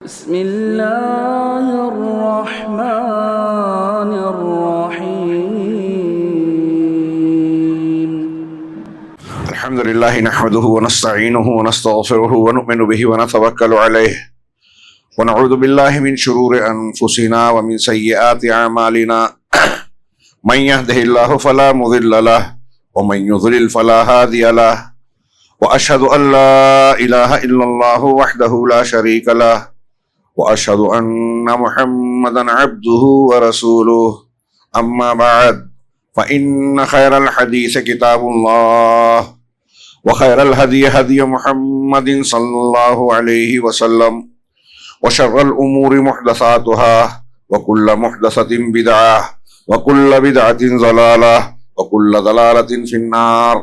بسم اللہ الرحمن الرحیم الحمد لله نحمده ونستعينه ونستغفره ونؤمن به ونتوكل عليه ونعوذ بالله من شرور أنفسنا ومن سيئات أعمالنا من يهده الله فلا مضل له ومن يضلل فلا هادي له وأشهد أن لا إله إلا الله وحده لا شريك له وأشهد أن محمدا عبده ورسوله أما بعد فإن خير الحديث كتاب الله وخير الهدي هدي محمد صلى الله عليه وسلم وشر الأمور محدثاتها وكل محدثة بدعة وكل بدعة ضلالة وكل ضلالة في النار.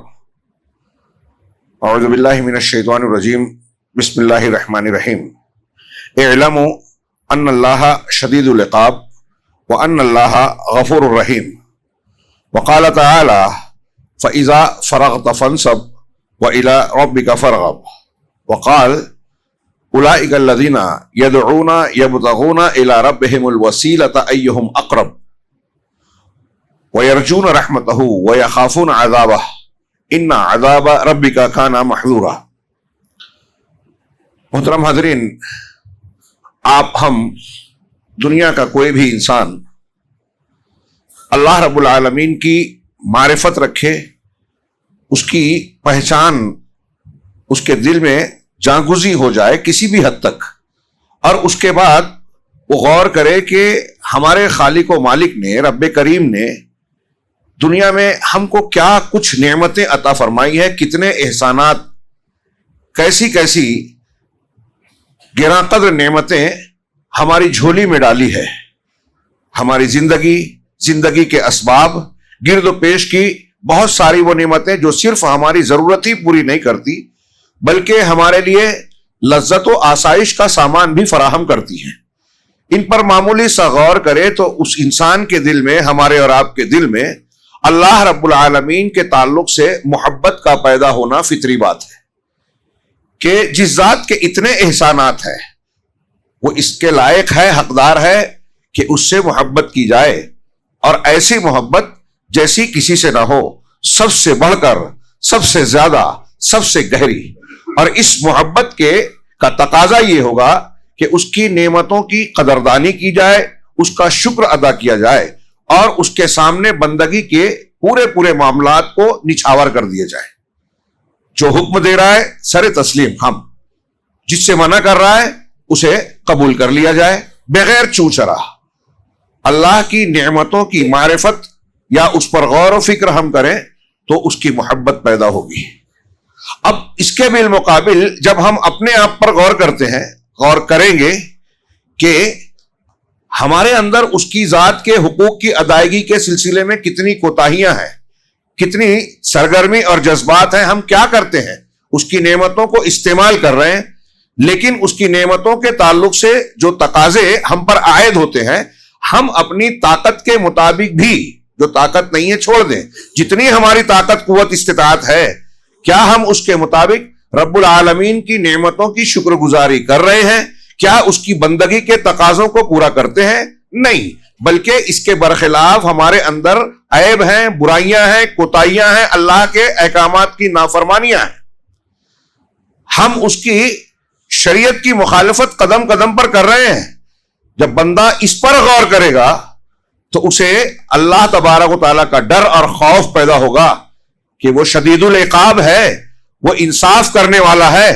أعوذ بالله من الشيطان الرجيم. بسم الله الرحمن الرحيم. اعلموا ان اللہ شدید العقاب وان اللہ غفور رحیم. وقال تعالی فاذا فرغت فانصب والى ربك فارغب. وقال اولئک الذین يدعون يبتغون الى ربهم الوسیلة ایہم اقرب ويرجون رحمته ويخافون عذابه ان عذاب ربك كان محذورا. محترم حاضرین، آپ ہم دنیا کا کوئی بھی انسان اللہ رب العالمین کی معرفت رکھے، اس کی پہچان اس کے دل میں جاگزی ہو جائے کسی بھی حد تک، اور اس کے بعد وہ غور کرے کہ ہمارے خالق و مالک نے، رب کریم نے دنیا میں ہم کو کیا کچھ نعمتیں عطا فرمائی ہے، کتنے احسانات، کیسی کیسی گراں قدر نعمتیں ہماری جھولی میں ڈالی ہے. ہماری زندگی کے اسباب، گرد و پیش کی بہت ساری وہ نعمتیں جو صرف ہماری ضرورت ہی پوری نہیں کرتی بلکہ ہمارے لیے لذت و آسائش کا سامان بھی فراہم کرتی ہیں. ان پر معمولی سا غور کرے تو اس انسان کے دل میں، ہمارے اور آپ کے دل میں اللہ رب العالمین کے تعلق سے محبت کا پیدا ہونا فطری بات ہے کہ جس ذات کے اتنے احسانات ہیں وہ اس کے لائق ہے، حقدار ہے کہ اس سے محبت کی جائے، اور ایسی محبت جیسی کسی سے نہ ہو، سب سے بڑھ کر، سب سے زیادہ، سب سے گہری. اور اس محبت کا تقاضا یہ ہوگا کہ اس کی نعمتوں کی قدردانی کی جائے، اس کا شکر ادا کیا جائے، اور اس کے سامنے بندگی کے پورے معاملات کو نچھاور کر دیا جائے. جو حکم دے رہا ہے سر تسلیم ہم، جس سے منع کر رہا ہے اسے قبول کر لیا جائے بغیر چوچرا. اللہ کی نعمتوں کی معرفت یا اس پر غور و فکر ہم کریں تو اس کی محبت پیدا ہوگی. اب اس کے بالمقابل جب ہم اپنے آپ پر غور کرتے ہیں، غور کریں گے کہ ہمارے اندر اس کی ذات کے حقوق کی ادائیگی کے سلسلے میں کتنی کوتاہیاں ہیں، کتنی سرگرمی اور جذبات ہیں، ہم کیا کرتے ہیں، اس کی نعمتوں کو استعمال کر رہے ہیں، لیکن اس کی نعمتوں کے تعلق سے جو تقاضے ہم پر عائد ہوتے ہیں ہم اپنی طاقت کے مطابق بھی، جو طاقت نہیں ہے چھوڑ دیں، جتنی ہماری طاقت قوت استطاعت ہے کیا ہم اس کے مطابق رب العالمین کی نعمتوں کی شکر گزاری کر رہے ہیں؟ کیا اس کی بندگی کے تقاضوں کو پورا کرتے ہیں؟ نہیں، بلکہ اس کے برخلاف ہمارے اندر عیب ہیں، برائیاں ہیں، کوتاہیاں ہیں، اللہ کے احکامات کی نافرمانیاں ہیں. ہم اس کی شریعت کی مخالفت قدم قدم پر کر رہے ہیں. جب بندہ اس پر غور کرے گا تو اسے اللہ تبارک و تعالیٰ کا ڈر اور خوف پیدا ہوگا کہ وہ شدید العقاب ہے، وہ انصاف کرنے والا ہے،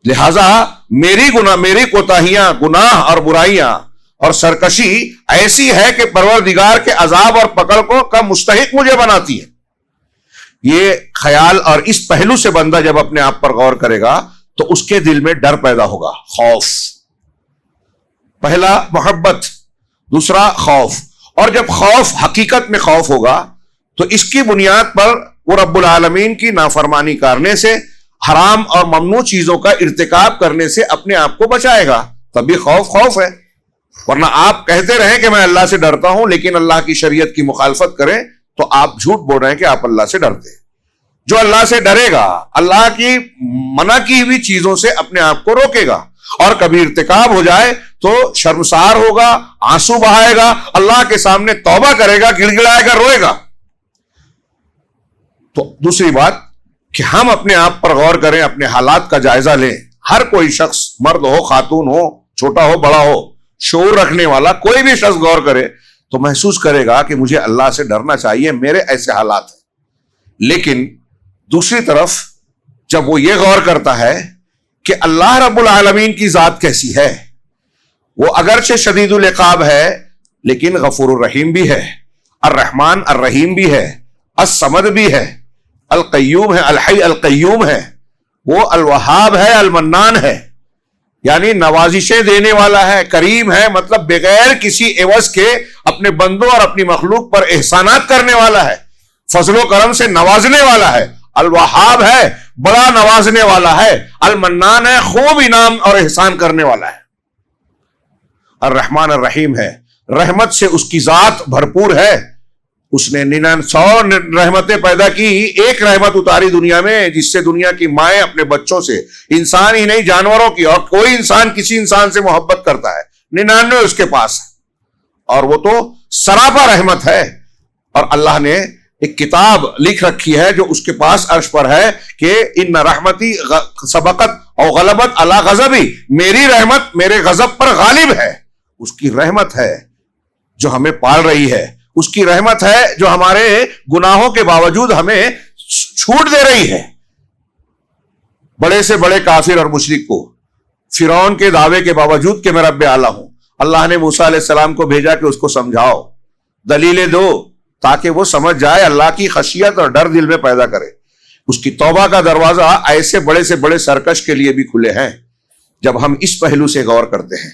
لہذا میری کوتاہیاں، گناہ اور برائیاں اور سرکشی ایسی ہے کہ پروردگار کے عذاب اور پکڑ کا مستحق مجھے بناتی ہے. یہ خیال اور اس پہلو سے بندہ جب اپنے آپ پر غور کرے گا تو اس کے دل میں ڈر پیدا ہوگا، خوف. پہلا محبت، دوسرا خوف. اور جب خوف حقیقت میں خوف ہوگا تو اس کی بنیاد پر وہ رب العالمین کی نافرمانی کرنے سے، حرام اور ممنوع چیزوں کا ارتکاب کرنے سے اپنے آپ کو بچائے گا. تبھی خوف ہے. ورنہ آپ کہتے رہیں کہ میں اللہ سے ڈرتا ہوں لیکن اللہ کی شریعت کی مخالفت کریں تو آپ جھوٹ بول رہے ہیں کہ آپ اللہ سے ڈرتے ہیں. جو اللہ سے ڈرے گا اللہ کی منع کی ہوئی چیزوں سے اپنے آپ کو روکے گا اور کبھی ارتکاب ہو جائے تو شرمسار ہوگا، آنسو بہائے گا، اللہ کے سامنے توبہ کرے گا، گڑ گڑائے گا، روئے گا۔ تو دوسری بات کہ ہم اپنے آپ پر غور کریں، اپنے حالات کا جائزہ لیں۔ ہر کوئی شخص، مرد ہو، خاتون ہو، چھوٹا ہو، بڑا ہو، شعور رکھنے والا کوئی بھی شخص غور کرے تو محسوس کرے گا کہ مجھے اللہ سے ڈرنا چاہیے، میرے ایسے حالات ہیں۔ لیکن دوسری طرف جب وہ یہ غور کرتا ہے کہ اللہ رب العالمین کی ذات کیسی ہے، وہ اگرچہ شدید العقاب ہے لیکن غفور الرحیم بھی ہے، الرحمن الرحیم بھی ہے، الصمد بھی ہے، القیوم ہے، الحی القیوم ہے، وہ الوہاب ہے، المنان ہے، یعنی نوازشیں دینے والا ہے، کریم ہے، مطلب بغیر کسی عوض کے اپنے بندوں اور اپنی مخلوق پر احسانات کرنے والا ہے، فضل و کرم سے نوازنے والا ہے، الوہاب ہے، بڑا نوازنے والا ہے، المنان ہے، خوب انعام اور احسان کرنے والا ہے، الرحمن الرحیم ہے، رحمت سے اس کی ذات بھرپور ہے، اس نے 99 رحمتیں پیدا کی، ایک رحمت اتاری دنیا میں جس سے دنیا کی مائیں اپنے بچوں سے، انسان ہی نہیں جانوروں کی، اور کوئی انسان کسی انسان سے محبت کرتا ہے 99 اس کے پاس ہے، اور وہ تو سراپا رحمت ہے۔ اور اللہ نے ایک کتاب لکھ رکھی ہے جو اس کے پاس عرش پر ہے کہ ان رحمتی سبقت اور غلبت علی غضبی، میری رحمت میرے غضب پر غالب ہے۔ اس کی رحمت ہے جو ہمیں پال رہی ہے، اس کی رحمت ہے جو ہمارے گناہوں کے باوجود ہمیں چھوٹ دے رہی ہے۔ بڑے سے بڑے کافر اور مشرک کو فرعون کے دعوے کے باوجود کہ میں رب اعلیٰ ہوں، اللہ نے موسیٰ علیہ السلام کو بھیجا کہ اس کو سمجھاؤ، دلیلیں دو تاکہ وہ سمجھ جائے، اللہ کی خشیت اور ڈر دل میں پیدا کرے۔ اس کی توبہ کا دروازہ ایسے بڑے سے بڑے سرکش کے لیے بھی کھلے ہیں۔ جب ہم اس پہلو سے غور کرتے ہیں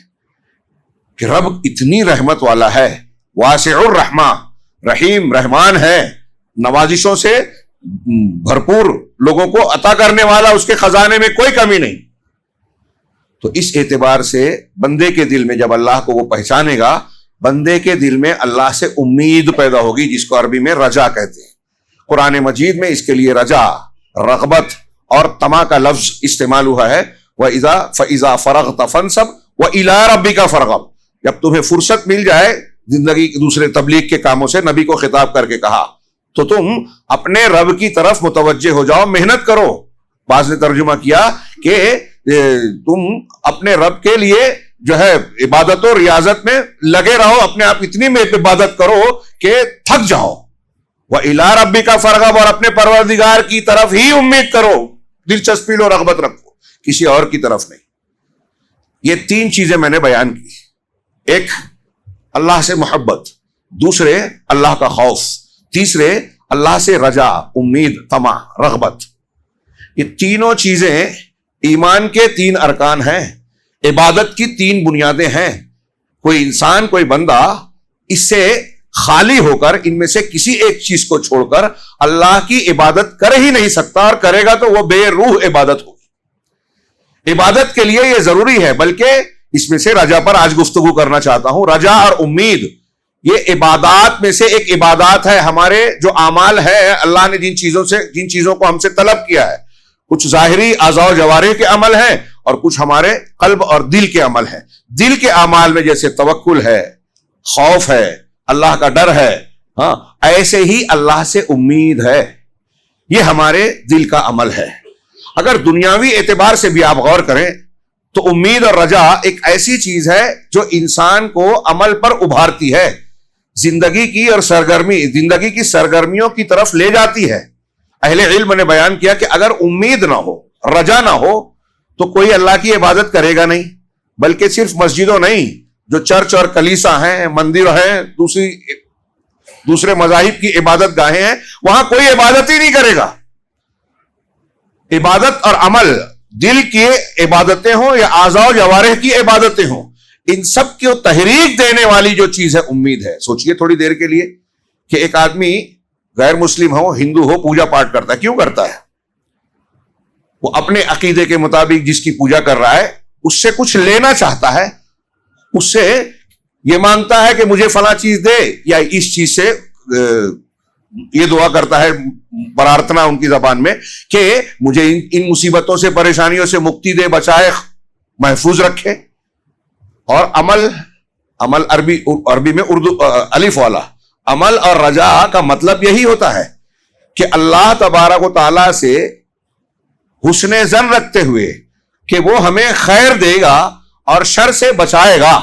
کہ رب اتنی رحمت والا ہے، واسع الرحمہ، رحیم رحمان ہے، نوازشوں سے بھرپور، لوگوں کو عطا کرنے والا، اس کے خزانے میں کوئی کمی نہیں، تو اس اعتبار سے بندے کے دل میں جب اللہ کو وہ پہچانے گا، بندے کے دل میں اللہ سے امید پیدا ہوگی، جس کو عربی میں رجا کہتے ہیں۔ قرآن مجید میں اس کے لیے رجا، رغبت اور طمع کا لفظ استعمال ہوا ہے، فَإِذَا فَرَغْتَ فَانْصَبْ وَإِلَىٰ رَبِّكَ فَارْغَب۔ جب تمہیں فرصت مل جائے زندگی کے دوسرے تبلیغ کے کاموں سے، نبی کو خطاب کر کے کہا، تو تم اپنے رب کی طرف متوجہ ہو جاؤ، محنت کرو۔ بعض نے ترجمہ کیا کہ تم اپنے رب کے لیے جو ہے عبادت و ریاضت میں لگے رہو، اپنے آپ اتنی عبادت کرو کہ تھک جاؤ۔ وَإِلَىٰ رَبِّكَ فَارْغَب، اور اپنے پروردگار کی طرف ہی امید کرو، دلچسپی لو، رغبت رکھو، کسی اور کی طرف نہیں۔ یہ تین چیزیں میں نے بیان کی، ایک اللہ سے محبت، دوسرے اللہ کا خوف، تیسرے اللہ سے رجا، امید، طمع، رغبت۔ یہ تینوں چیزیں ایمان کے 3 ارکان ہیں، عبادت کی 3 بنیادیں ہیں۔ کوئی انسان، کوئی بندہ اس سے خالی ہو کر، ان میں سے کسی ایک چیز کو چھوڑ کر اللہ کی عبادت کر ہی نہیں سکتا، اور کرے گا تو وہ بے روح عبادت ہوگی۔ عبادت کے لیے یہ ضروری ہے، بلکہ اس میں سے رجا پر آج گفتگو کرنا چاہتا ہوں۔ رجا اور امید یہ عبادات میں سے ایک عبادات ہے۔ ہمارے جو اعمال ہے، اللہ نے جن چیزوں کو ہم سے طلب کیا ہے، کچھ ظاہری اعضاء و جوارح کے عمل ہیں اور کچھ ہمارے قلب اور دل کے عمل ہیں۔ دل کے اعمال میں جیسے توکل ہے، خوف ہے، اللہ کا ڈر ہے، ہاں، ایسے ہی اللہ سے امید ہے، یہ ہمارے دل کا عمل ہے۔ اگر دنیاوی اعتبار سے بھی آپ غور کریں تو امید اور رجا ایک ایسی چیز ہے جو انسان کو عمل پر ابھارتی ہے، زندگی کی سرگرمیوں کی طرف لے جاتی ہے۔ اہل علم نے بیان کیا کہ اگر امید نہ ہو، رجا نہ ہو، تو کوئی اللہ کی عبادت کرے گا نہیں، بلکہ صرف مسجدوں نہیں، جو چرچ اور کلیسا ہیں، مندر ہیں، دوسرے مذاہب کی عبادت گاہیں ہیں، وہاں کوئی عبادت ہی نہیں کرے گا۔ عبادت اور عمل، دل کی عبادتیں ہوں یا اعضاء و جوارح کی عبادتیں ہوں، ان سب کو تحریک دینے والی جو چیز ہے امید ہے۔ سوچئے تھوڑی دیر کے لیے کہ ایک آدمی غیر مسلم ہو، ہندو ہو، پوجا پاٹ کرتا ہے، کیوں کرتا ہے؟ وہ اپنے عقیدے کے مطابق جس کی پوجا کر رہا ہے اس سے کچھ لینا چاہتا ہے، اس سے یہ مانگتا ہے کہ مجھے فلاں چیز دے، یا اس چیز سے یہ دعا کرتا ہے، پرارتھنا ان کی زبان میں، کہ مجھے ان مصیبتوں سے، پریشانیوں سے مکتی دے، بچائے، محفوظ رکھے. اور عمل عربی میں اردو الف والا عمل اور رجا کا مطلب یہی ہوتا ہے کہ اللہ تبارک و تعالیٰ سے حسن ظن رکھتے ہوئے کہ وہ ہمیں خیر دے گا اور شر سے بچائے گا.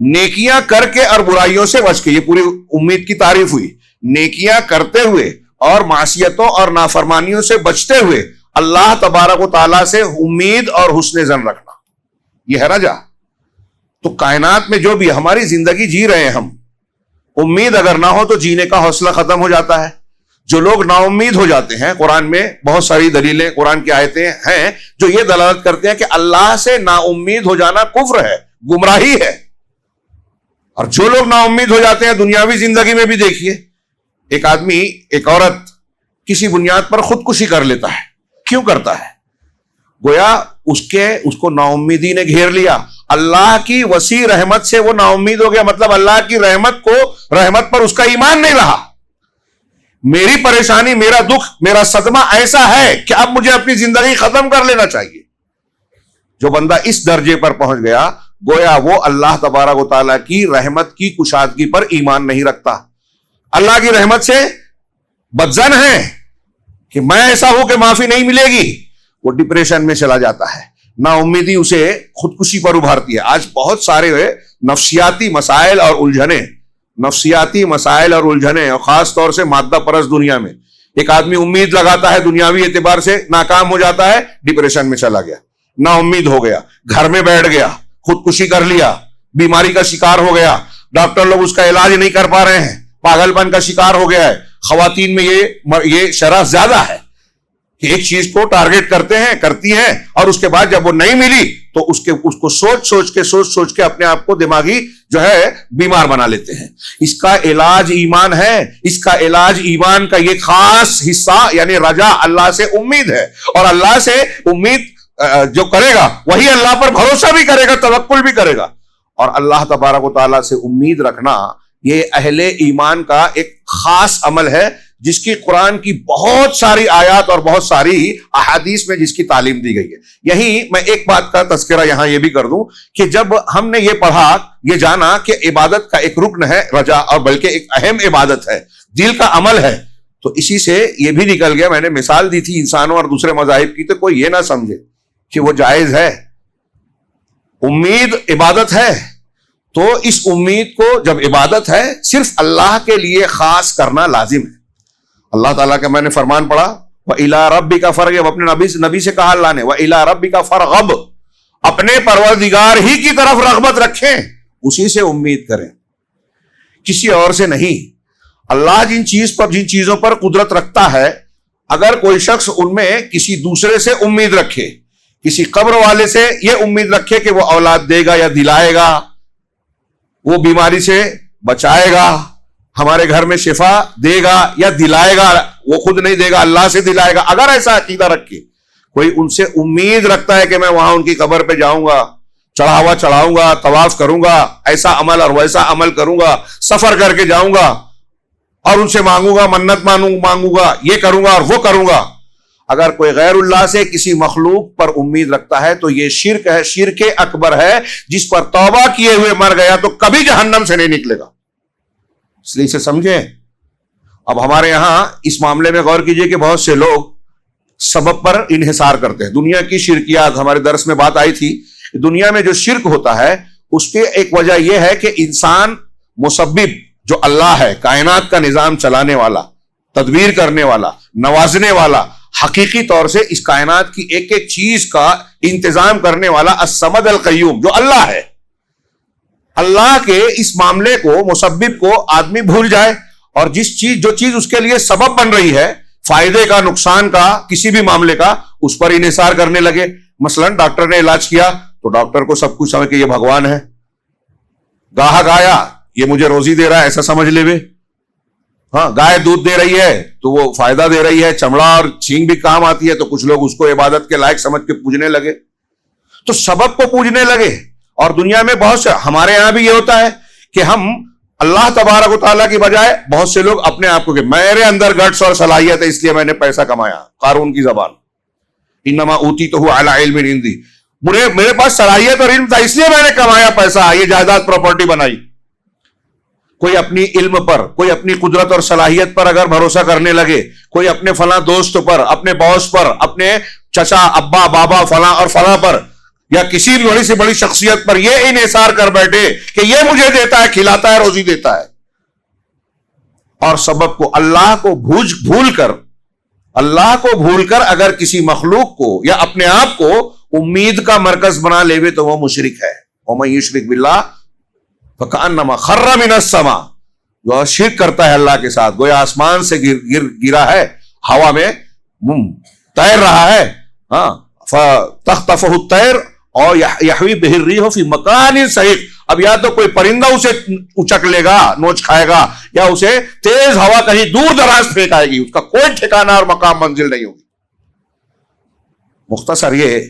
نیکیاں کر کے اور برائیوں سے بچ کے, یہ پوری امید کی تعریف ہوئی. نیکیاں کرتے ہوئے اور معصیتوں اور نافرمانیوں سے بچتے ہوئے اللہ تبارک و تعالیٰ سے امید اور حسن ظن رکھنا, یہ ہے رجا. تو کائنات میں جو بھی ہماری زندگی جی رہے ہیں ہم, امید اگر نہ ہو تو جینے کا حوصلہ ختم ہو جاتا ہے. جو لوگ نا امید ہو جاتے ہیں, قرآن میں بہت ساری دلیلیں, قرآن کی آیتیں ہیں جو یہ دلالت کرتے ہیں کہ اللہ سے نا امید ہو جانا کفر ہے, گمراہی ہے. اور جو لوگ نا امید ہو جاتے ہیں دنیاوی زندگی میں بھی دیکھیے, ایک آدمی ایک عورت کسی بنیاد پر خودکشی کر لیتا ہے. کیوں کرتا ہے؟ گویا اس کو نا امیدی نے گھیر لیا. اللہ کی وسیع رحمت سے وہ نا امید ہو گیا, مطلب اللہ کی رحمت پر اس کا ایمان نہیں رہا. میری پریشانی, میرا دکھ, میرا صدمہ ایسا ہے کہ اب مجھے اپنی زندگی ختم کر لینا چاہیے. جو بندہ اس درجے پر پہنچ گیا, گویا وہ اللہ تبارک و تعالیٰ کی رحمت کی کشادگی پر ایمان نہیں رکھتا. اللہ کی رحمت سے بدظن ہے کہ میں ایسا ہوں کہ معافی نہیں ملے گی, وہ ڈپریشن میں چلا جاتا ہے. نا امیدی اسے خودکشی پر ابھارتی ہے. آج بہت سارے نفسیاتی مسائل اور الجھنیں اور خاص طور سے مادہ پرست دنیا میں ایک آدمی امید لگاتا ہے, دنیاوی اعتبار سے ناکام ہو جاتا ہے, ڈپریشن میں چلا گیا, نا امید ہو گیا, گھر میں بیٹھ گیا, خودکشی کر لیا, بیماری کا شکار ہو گیا, ڈاکٹر لوگ اس کا علاج نہیں کر پا رہے ہیں, پاگل پن کا شکار ہو گیا ہے. خواتین میں یہ شرح زیادہ ہے کہ ایک چیز کو ٹارگٹ کرتی ہیں اور اس کے بعد جب وہ نہیں ملی تو اس کو سوچ کے اپنے آپ کو دماغی جو ہے بیمار بنا لیتے ہیں. اس کا علاج ایمان ہے. اس کا علاج ایمان کا یہ خاص حصہ یعنی رجا, اللہ سے امید ہے. اور اللہ سے امید جو کرے گا وہی اللہ پر بھروسہ بھی کرے گا, توکل بھی کرے گا. اور اللہ تبارک و تعالیٰ سے امید رکھنا یہ اہل ایمان کا ایک خاص عمل ہے جس کی قرآن کی بہت ساری آیات اور بہت ساری احادیث میں جس کی تعلیم دی گئی ہے. یہی میں ایک بات کا تذکرہ یہاں یہ بھی کر دوں کہ جب ہم نے یہ پڑھا, یہ جانا کہ عبادت کا ایک رکن ہے رجا, اور بلکہ ایک اہم عبادت ہے, دل کا عمل ہے, تو اسی سے یہ بھی نکل گیا, میں نے مثال دی تھی انسانوں اور دوسرے مذاہب کی, تو کوئی یہ نہ سمجھے کہ وہ جائز ہے. امید عبادت ہے, تو اس امید کو جب عبادت ہے صرف اللہ کے لیے خاص کرنا لازم ہے. اللہ تعالیٰ کا میں نے فرمان پڑھا, وَإِلَىٰ رَبِّكَ فَارْغَب, اپنے نبی سے کہا اللہ نے, وَإِلَىٰ رَبِّكَ فَارْغَب, اپنے پروردگار ہی کی طرف رغبت رکھیں, اسی سے امید کریں, کسی اور سے نہیں. اللہ جن چیزوں پر قدرت رکھتا ہے, اگر کوئی شخص ان میں کسی دوسرے سے امید رکھے, کسی قبر والے سے یہ امید رکھے کہ وہ اولاد دے گا یا دلائے گا, وہ بیماری سے بچائے گا, ہمارے گھر میں شفا دے گا یا دلائے گا, وہ خود نہیں دے گا, اللہ سے دلائے گا, اگر ایسا عقیدہ رکھے کوئی ان سے امید رکھتا ہے کہ میں وہاں ان کی قبر پہ جاؤں گا, چڑھاوا چڑھاؤں گا, طواف کروں گا, ایسا عمل اور ویسا عمل کروں گا, سفر کر کے جاؤں گا اور ان سے مانگوں گا, منت مانگوں گا, یہ کروں گا اور وہ کروں گا, اگر کوئی غیر اللہ سے کسی مخلوق پر امید رکھتا ہے تو یہ شرک ہے, شرک اکبر ہے, جس پر توبہ کیے ہوئے مر گیا تو کبھی جہنم سے نہیں نکلے گا. اس لیے اسے سمجھیں. اب ہمارے یہاں اس معاملے میں غور کیجئے کہ بہت سے لوگ سبب پر انحصار کرتے ہیں. دنیا کی شرکیات, ہمارے درس میں بات آئی تھی, دنیا میں جو شرک ہوتا ہے اس کی ایک وجہ یہ ہے کہ انسان مسبب جو اللہ ہے, کائنات کا نظام چلانے والا, تدبیر کرنے والا, نوازنے والا, حقیقی طور سے اس کائنات کی ایک ایک چیز کا انتظام کرنے والا الصمد القیوم جو اللہ ہے, اللہ کے اس معاملے کو, مسبب کو آدمی بھول جائے اور جو چیز اس کے لیے سبب بن رہی ہے, فائدے کا, نقصان کا, کسی بھی معاملے کا, اس پر انحصار کرنے لگے. مثلا ڈاکٹر نے علاج کیا تو ڈاکٹر کو سب کچھ سمجھ کہ یہ بھگوان ہے. گاہک آیا, یہ مجھے روزی دے رہا ہے, ایسا سمجھ لے. ہاں, گائے دودھ دے رہی ہے تو وہ فائدہ دے رہی ہے, چمڑا اور چھینگ بھی کام آتی ہے, تو کچھ لوگ اس کو عبادت کے لائق سمجھ کے پوجنے لگے, تو سبب کو پوجنے لگے. اور دنیا میں بہت سے, ہمارے یہاں بھی یہ ہوتا ہے کہ ہم اللہ تبارک و تعالیٰ کی بجائے بہت سے لوگ اپنے آپ کو کہ میرے اندر گٹس اور صلاحیت ہے اس لیے میں نے پیسہ کمایا, قارون کی زبان, انما اوتیتہ علی علم عندی, میرے پاس صلاحیت اور علم تھا، اس لیے میں نے کمایا پیسہ، یہ جائیداد پراپرٹی بنائی۔ کوئی اپنی علم پر، کوئی اپنی قدرت اور صلاحیت پر اگر بھروسہ کرنے لگے، کوئی اپنے فلاں دوست پر، اپنے باس پر، اپنے چچا ابا بابا فلاں اور فلاں پر، یا کسی بھی بڑی سے بڑی شخصیت پر یہ انحصار کر بیٹھے کہ یہ مجھے دیتا ہے، کھلاتا ہے، روزی دیتا ہے، اور سبب کو اللہ کو بھول کر اگر کسی مخلوق کو یا اپنے آپ کو امید کا مرکز بنا لے تو وہ مشرک ہے۔ وَمَن يُشْرِكْ بِاللَّهِ فَكَأَنَّمَا خَرَّ مِنَ السَّمَاءِ، جو شرک کرتا ہے اللہ کے ساتھ گویا آسمان سے گرا ہے، ہوا میں تیر رہا ہے، فَتَخْطَفُهُ الطَّيْرُ اور یحوی بہ الریح فی مکان صحیح، اب یا تو کوئی پرندہ اسے اچک لے گا، نوچ کھائے گا، یا اسے تیز ہوا کہیں دور دراز پھینک آئے گی، اس کا کوئی ٹھکانہ اور مقام منزل نہیں ہوگی۔ مختصر یہ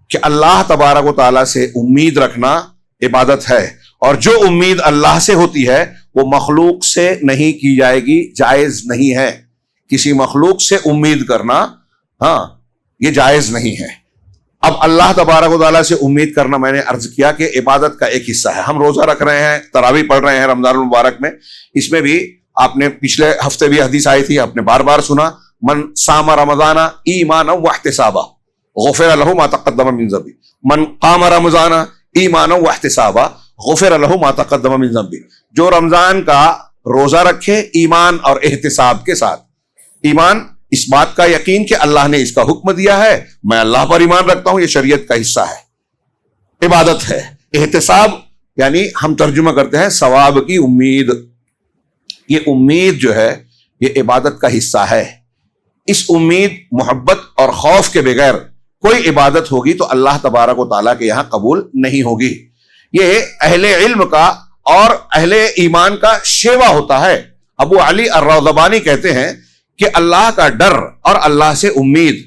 کہ اللہ تبارک و تعالیٰ سے امید رکھنا عبادت ہے، اور جو امید اللہ سے ہوتی ہے وہ مخلوق سے نہیں کی جائے گی، جائز نہیں ہے۔ کسی مخلوق سے امید کرنا یہ جائز نہیں ہے۔ اب اللہ تبارک و تعالیٰ سے امید کرنا، میں نے عرض کیا کہ عبادت کا ایک حصہ ہے۔ ہم روزہ رکھ رہے ہیں، تراویح پڑھ رہے ہیں رمضان المبارک میں، اس میں بھی آپ نے پچھلے ہفتے بھی حدیث آئی تھی، آپ نے بار بار سنا، من صام رمضان ایمانا واحتسابا غفر له ما تقدم من ذنبه، من قام رمضان ایمانا واحتسابا غفر له ما تقدم من ذنبه، جو رمضان کا روزہ رکھے ایمان اور احتساب کے ساتھ، ایمان اس بات کا یقین کہ اللہ نے اس کا حکم دیا ہے، میں اللہ پر ایمان رکھتا ہوں، یہ شریعت کا حصہ ہے، عبادت ہے۔ احتساب یعنی ہم ترجمہ کرتے ہیں ثواب کی امید، یہ امید جو ہے یہ عبادت کا حصہ ہے۔ اس امید، محبت اور خوف کے بغیر کوئی عبادت ہوگی تو اللہ تبارک و تعالیٰ کے یہاں قبول نہیں ہوگی۔ یہ اہل علم کا اور اہل ایمان کا شیوا ہوتا ہے۔ ابو علی الروضبانی کہتے ہیں کہ اللہ کا ڈر اور اللہ سے امید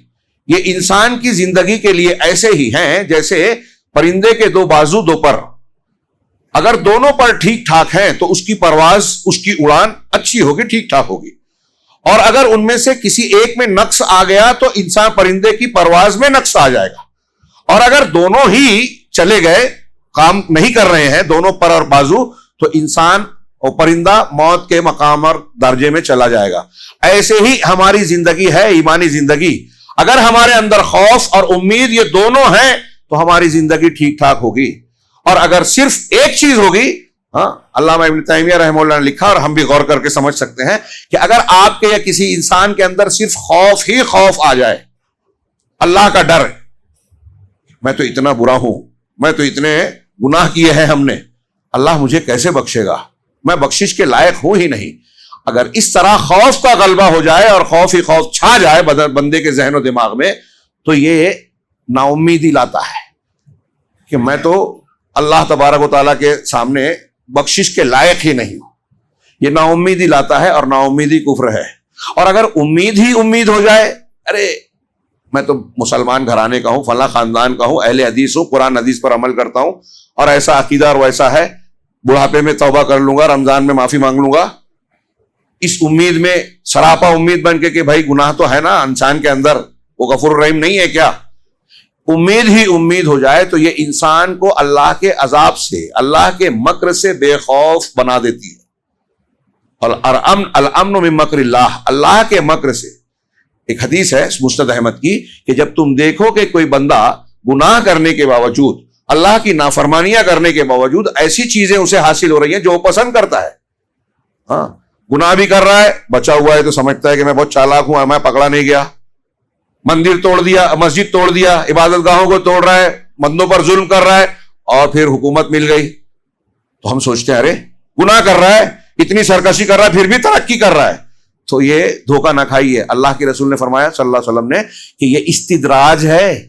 یہ انسان کی زندگی کے لیے ایسے ہی ہیں جیسے پرندے کے دو بازو دو پر، اگر دونوں پر ٹھیک ٹھاک ہیں تو اس کی پرواز، اس کی اڑان اچھی ہوگی، ٹھیک ٹھاک ہوگی، اور اگر ان میں سے کسی ایک میں نقص آ گیا تو انسان پرندے کی پرواز میں نقص آ جائے گا، اور اگر دونوں ہی چلے گئے، کام نہیں کر رہے ہیں دونوں پر اور بازو، تو انسان اور پرندہ موت کے مقام اور درجے میں چلا جائے گا۔ ایسے ہی ہماری زندگی ہے، ایمانی زندگی، اگر ہمارے اندر خوف اور امید یہ دونوں ہیں تو ہماری زندگی ٹھیک ٹھاک ہوگی، اور اگر صرف ایک چیز ہوگی، علامہ ابن تیمیہ رحمہ اللہ نے لکھا اور ہم بھی غور کر کے سمجھ سکتے ہیں کہ اگر آپ کے یا کسی انسان کے اندر صرف خوف ہی خوف آ جائے، اللہ کا ڈر، میں تو اتنا برا ہوں، میں تو اتنے گناہ کیے ہیں ہم نے، اللہ مجھے کیسے بخشے گا، میں بخشش کے لائق ہوں ہی نہیں، اگر اس طرح خوف کا غلبہ ہو جائے اور خوف ہی خوف چھا جائے بندے کے ذہن و دماغ میں، تو یہ نا امیدی لاتا ہے کہ میں تو اللہ تبارک و تعالیٰ کے سامنے بخشش کے لائق ہی نہیں ہوں، یہ نا امیدی لاتا ہے، اور نا امیدی کفر ہے۔ اور اگر امید ہی امید ہو جائے، ارے میں تو مسلمان گھرانے کا ہوں، فلاں خاندان کا ہوں، اہل حدیث ہوں، قرآن حدیث پر عمل کرتا ہوں، اور ایسا عقیدہ اور ویسا ہے، بڑھاپے میں توبہ کر لوں گا، رمضان میں معافی مانگ لوں گا، اس امید میں سراپا امید بن کے کہ بھائی گناہ تو ہے نا انسان کے اندر، وہ غفور الرحیم نہیں ہے کیا، امید ہی امید ہو جائے تو یہ انسان کو اللہ کے عذاب سے، اللہ کے مکر سے بے خوف بنا دیتی ہے۔ اور الامن من مکر اللہ، اللہ کے مکر سے۔ ایک حدیث ہے مسند احمد کی کہ جب تم دیکھو کہ کوئی بندہ گناہ کرنے کے باوجود، اللہ کی نافرمانیاں کرنے کے باوجود ایسی چیزیں اسے حاصل ہو رہی ہیں جو وہ پسند کرتا ہے، گناہ بھی کر رہا ہے، بچا ہوا ہے تو سمجھتا ہے کہ میں بہت چالاک ہوں، میں پکڑا نہیں گیا، مندر توڑ دیا، مسجد توڑ دیا، عبادت گاہوں کو توڑ رہا ہے، بندوں پر ظلم کر رہا ہے، اور پھر حکومت مل گئی تو ہم سوچتے ہیں ارے گناہ کر رہا ہے، اتنی سرکشی کر رہا ہے، پھر بھی ترقی کر رہا ہے، تو یہ دھوکہ نہ کھائیے۔ اللہ کے رسول نے فرمایا صلی اللہ علیہ وسلم نے کہ یہ استدراج ہے،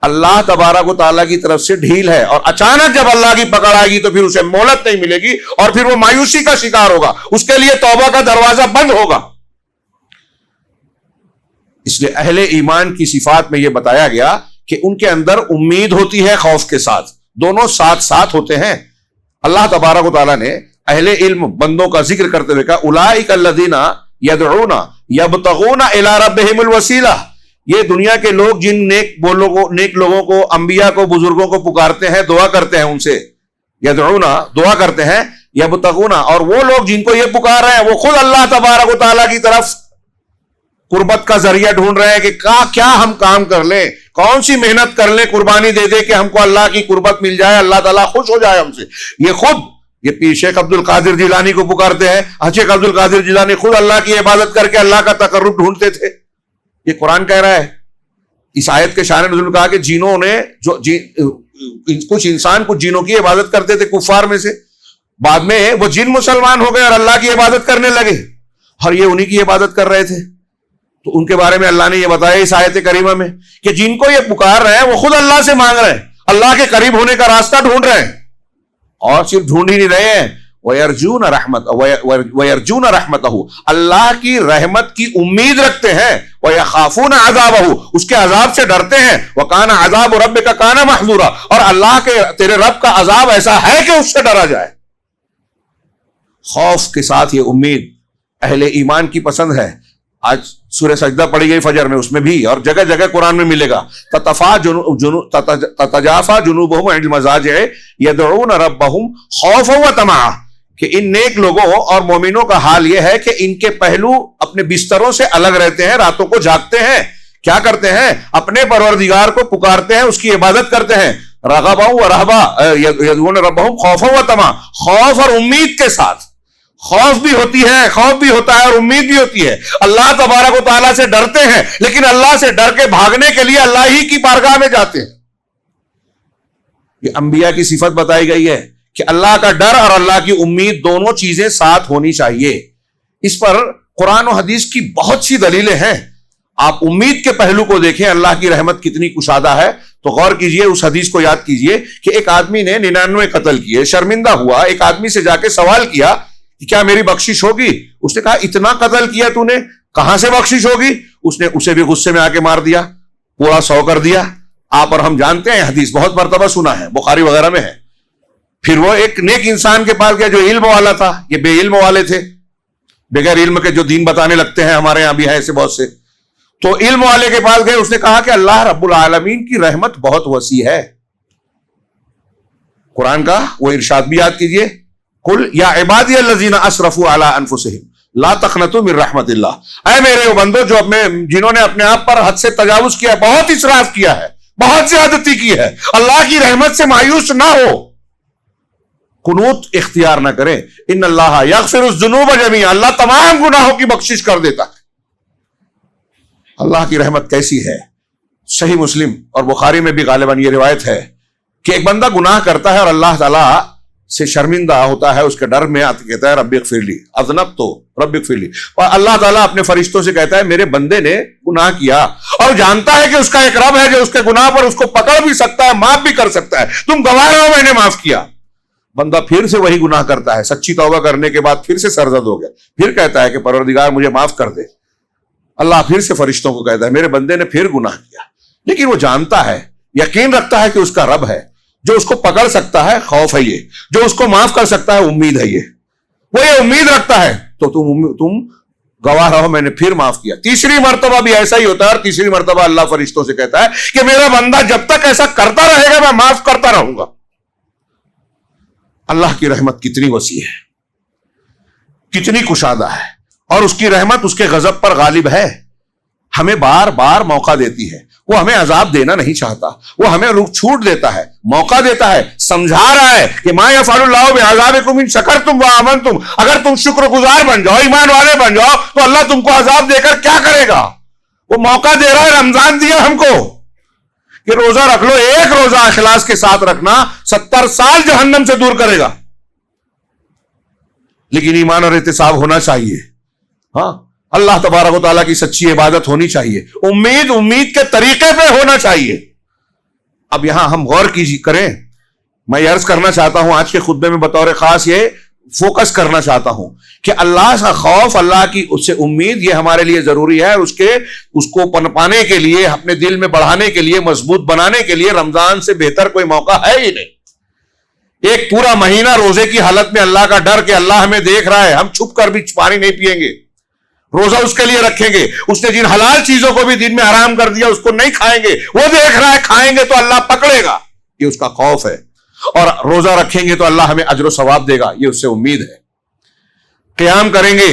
اللہ تبارک و تعالیٰ کی طرف سے ڈھیل ہے، اور اچانک جب اللہ کی پکڑ آئے گی تو پھر اسے مہلت نہیں ملے گی، اور پھر وہ مایوسی کا شکار ہوگا، اس کے لیے توبہ کا دروازہ بند ہوگا۔ اس لیے اہل ایمان کی صفات میں یہ بتایا گیا کہ ان کے اندر امید ہوتی ہے خوف کے ساتھ، دونوں ساتھ ساتھ ہوتے ہیں۔ اللہ تبارک و تعالیٰ نے اہل علم بندوں کا ذکر کرتے ہوئے کہا اولئک الذین یدعون یبتغون الی ربہم الوسیلہ، یہ دنیا کے لوگ جن نیک لوگوں کو، انبیاء کو، بزرگوں کو پکارتے ہیں، دعا کرتے ہیں ان سے، یدعونا دعا کرتے ہیں، یبتغونا، اور وہ لوگ جن کو یہ پکار رہے ہیں وہ خود اللہ تبارک و تعالیٰ کی طرف قربت کا ذریعہ ڈھونڈ رہے ہیں کہ کیا ہم کام کر لیں، کون سی محنت کر لیں، قربانی دے دے کہ ہم کو اللہ کی قربت مل جائے، اللہ تعالیٰ خوش ہو جائے ہم سے۔ یہ خود یہ پیر شیخ عبد القادر جیلانی کو پکارتے ہیں، شیخ عبد القادر جیلانی خود اللہ کی عبادت کر کے اللہ کا تقرب ڈھونڈتے تھے۔ یہ قرآن کہہ رہا ہے۔ اس آیت کے شان نزول کہا کہ جنوں نے کچھ انسان کچھ جنوں کی عبادت کرتے تھے کفار میں سے، بعد میں وہ جن مسلمان ہو گئے اور اللہ کی عبادت کرنے لگے، اور یہ انہی کی عبادت کر رہے تھے۔ تو ان کے بارے میں اللہ نے یہ بتایا اس آیت کریمہ میں کہ جن کو یہ پکار رہے ہیں وہ خود اللہ سے مانگ رہے ہیں، اللہ کے قریب ہونے کا راستہ ڈھونڈ رہے ہیں، اور صرف ڈھونڈ ہی نہیں رہے ہیں، وَيَرْجُونَ رَحْمَتَهُ، اللہ کی رحمت کی امید رکھتے ہیں، وَيَخَافُونَ عَذَابَهُ، اس کے عذاب سے ڈرتے ہیں، وَكَانَ عَذَابُ رَبِّكَ كَانَ مَحْذُورًا، اور اللہ کے تیرے رب کا عذاب ایسا ہے کہ اس سے ڈرا جائے۔ خوف کے ساتھ یہ امید اہل ایمان کی پسند ہے۔ آج سورہ سجدہ پڑھی گئی فجر میں، اس میں بھی اور جگہ جگہ قرآن میں ملے گا، تتجافا جنوبہم عن المضاجع یدعون ربہم خوفا وطمعا، کہ ان نیک لوگوں اور مومنوں کا حال یہ ہے کہ ان کے پہلو اپنے بستروں سے الگ رہتے ہیں، راتوں کو جاگتے ہیں، کیا کرتے ہیں؟ اپنے پروردگار کو پکارتے ہیں، اس کی عبادت کرتے ہیں، رغبا و رہبا یدعون ربہم خوفا وطمعا، خوف اور امید کے ساتھ۔ خوف بھی ہوتی ہے، خوف بھی ہوتا ہے اور امید بھی ہوتی ہے۔ اللہ تبارک و تعالیٰ سے ڈرتے ہیں، لیکن اللہ سے ڈر کے بھاگنے کے لیے اللہ ہی کی بارگاہ میں جاتے ہیں۔ یہ انبیاء کی صفت بتائی گئی ہے کہ اللہ کا ڈر اور اللہ کی امید دونوں چیزیں ساتھ ہونی چاہیے۔ اس پر قرآن و حدیث کی بہت سی دلیلیں ہیں۔ آپ امید کے پہلو کو دیکھیں، اللہ کی رحمت کتنی کشادہ ہے، تو غور کیجئے، اس حدیث کو یاد کیجئے کہ ایک آدمی نے 99 قتل کیے، شرمندہ ہوا، ایک آدمی سے جا کے سوال کیا کہ کیا میری بخشش ہوگی؟ اس نے کہا اتنا قتل کیا تو نے، کہاں سے بخشش ہوگی؟ اس نے اسے بھی غصے میں آ کے مار دیا، پورا 100 کر دیا۔ آپ اور ہم جانتے ہیں، حدیث بہت مرتبہ سنا ہے، بخاری وغیرہ میں ہے۔ پھر وہ ایک نیک انسان کے پاس گیا جو علم والا تھا، یہ بے علم والے تھے، بغیر علم کے جو دین بتانے لگتے ہیں، ہمارے یہاں بھی ہیں ایسے بہت سے۔ تو علم والے کے پاس گئے، اس نے کہا کہ اللہ رب العالمین کی رحمت بہت وسیع ہے۔ قرآن کا وہ ارشاد بھی یاد کیجئے، قل یا عبادی الذین اسرفوا علی انفسہم لا تقنطوا من رحمت اللہ، اے میرے وہ بندو جو جنہوں نے اپنے آپ پر حد سے تجاوز کیا، بہت اسراف کیا ہے، بہت زیادتی کی ہے، اللہ کی رحمت سے مایوس نہ ہو، قنوط اختیار نہ کریں۔ ان اللہ یغفر الذنوب جميعا، اللہ تمام گناہوں کی بخشش کر دیتا ہے۔ اللہ کی رحمت کیسی ہے؟ صحیح مسلم اور بخاری میں بھی غالباً یہ روایت ہے کہ ایک بندہ گناہ کرتا ہے اور اللہ تعالیٰ سے شرمندہ ہوتا ہے، اس کے ڈر میں آتے کہتا ہے رب اغفر لی، اذنبت رب اغفر لی، اور اللہ تعالیٰ اپنے فرشتوں سے کہتا ہے میرے بندے نے گناہ کیا، اور جانتا ہے کہ اس کا ایک رب ہے جو اس کے گناہ پر اس کو پکڑ بھی سکتا ہے، معاف بھی کر سکتا ہے، تم گواہ رہو میں نے معاف کیا۔ بندہ پھر سے وہی گناہ کرتا ہے، سچی توبہ کرنے کے بعد پھر سے سرزد ہو گیا، پھر کہتا ہے کہ پروردگار مجھے معاف کر دے۔ اللہ پھر سے فرشتوں کو کہتا ہے میرے بندے نے پھر گناہ کیا، لیکن وہ جانتا ہے، یقین رکھتا ہے کہ اس کا رب ہے جو اس کو پکڑ سکتا ہے، خوف ہے یہ، جو اس کو معاف کر سکتا ہے، امید ہے یہ، وہ یہ امید رکھتا ہے، تو تم گواہ رہو میں نے پھر معاف کیا۔ تیسری مرتبہ بھی ایسا ہی ہوتا ہے، اور تیسری مرتبہ اللہ فرشتوں سے کہتا ہے کہ میرا بندہ جب تک ایسا کرتا رہے گا میں معاف کرتا رہوں گا۔ اللہ کی رحمت کتنی وسیع ہے، کتنی کشادہ ہے، اور اس کی رحمت اس کے غضب پر غالب ہے، ہمیں بار بار موقع دیتی ہے، وہ ہمیں عذاب دینا نہیں چاہتا، وہ ہمیں چھوٹ دیتا ہے، موقع دیتا ہے، سمجھا رہا ہے کہ ما یفعل اللہ بعذابکم ان شکرتم وآمنتم، اگر تم شکر گزار بن جاؤ، ایمان والے بن جاؤ تو اللہ تم کو عذاب دے کر کیا کرے گا؟ وہ موقع دے رہا ہے، رمضان دیا ہم کو کہ روزہ رکھ لو، ایک روزہ اخلاص کے ساتھ رکھنا 70 سال جہنم سے دور کرے گا، لیکن ایمان اور احتساب ہونا چاہیے۔ ہاں، اللہ تبارک و تعالیٰ کی سچی عبادت ہونی چاہیے، امید کے طریقے پہ ہونا چاہیے۔ اب یہاں ہم غور کریں، میں یہ عرض کرنا چاہتا ہوں آج کے خطبے میں بطور خاص یہ فوکس کرنا چاہتا ہوں کہ اللہ کا خوف، اللہ کی اس سے امید، یہ ہمارے لیے ضروری ہے، اور اس کو پانے کے لیے، اپنے دل میں بڑھانے کے لیے، مضبوط بنانے کے لیے رمضان سے بہتر کوئی موقع ہے ہی نہیں۔ ایک پورا مہینہ روزے کی حالت میں اللہ کا ڈر کہ اللہ ہمیں دیکھ رہا ہے، ہم چھپ کر بھی پانی نہیں پیئیں گے، روزہ اس کے لیے رکھیں گے، اس نے جن حلال چیزوں کو بھی دین میں حرام کر دیا اس کو نہیں کھائیں گے، وہ دیکھ رہا ہے کھائیں گے تو اللہ پکڑے گا، یہ اس کا خوف ہے، اور روزہ رکھیں گے تو اللہ ہمیں اجر و ثواب دے گا، یہ اس سے امید ہے۔ قیام کریں گے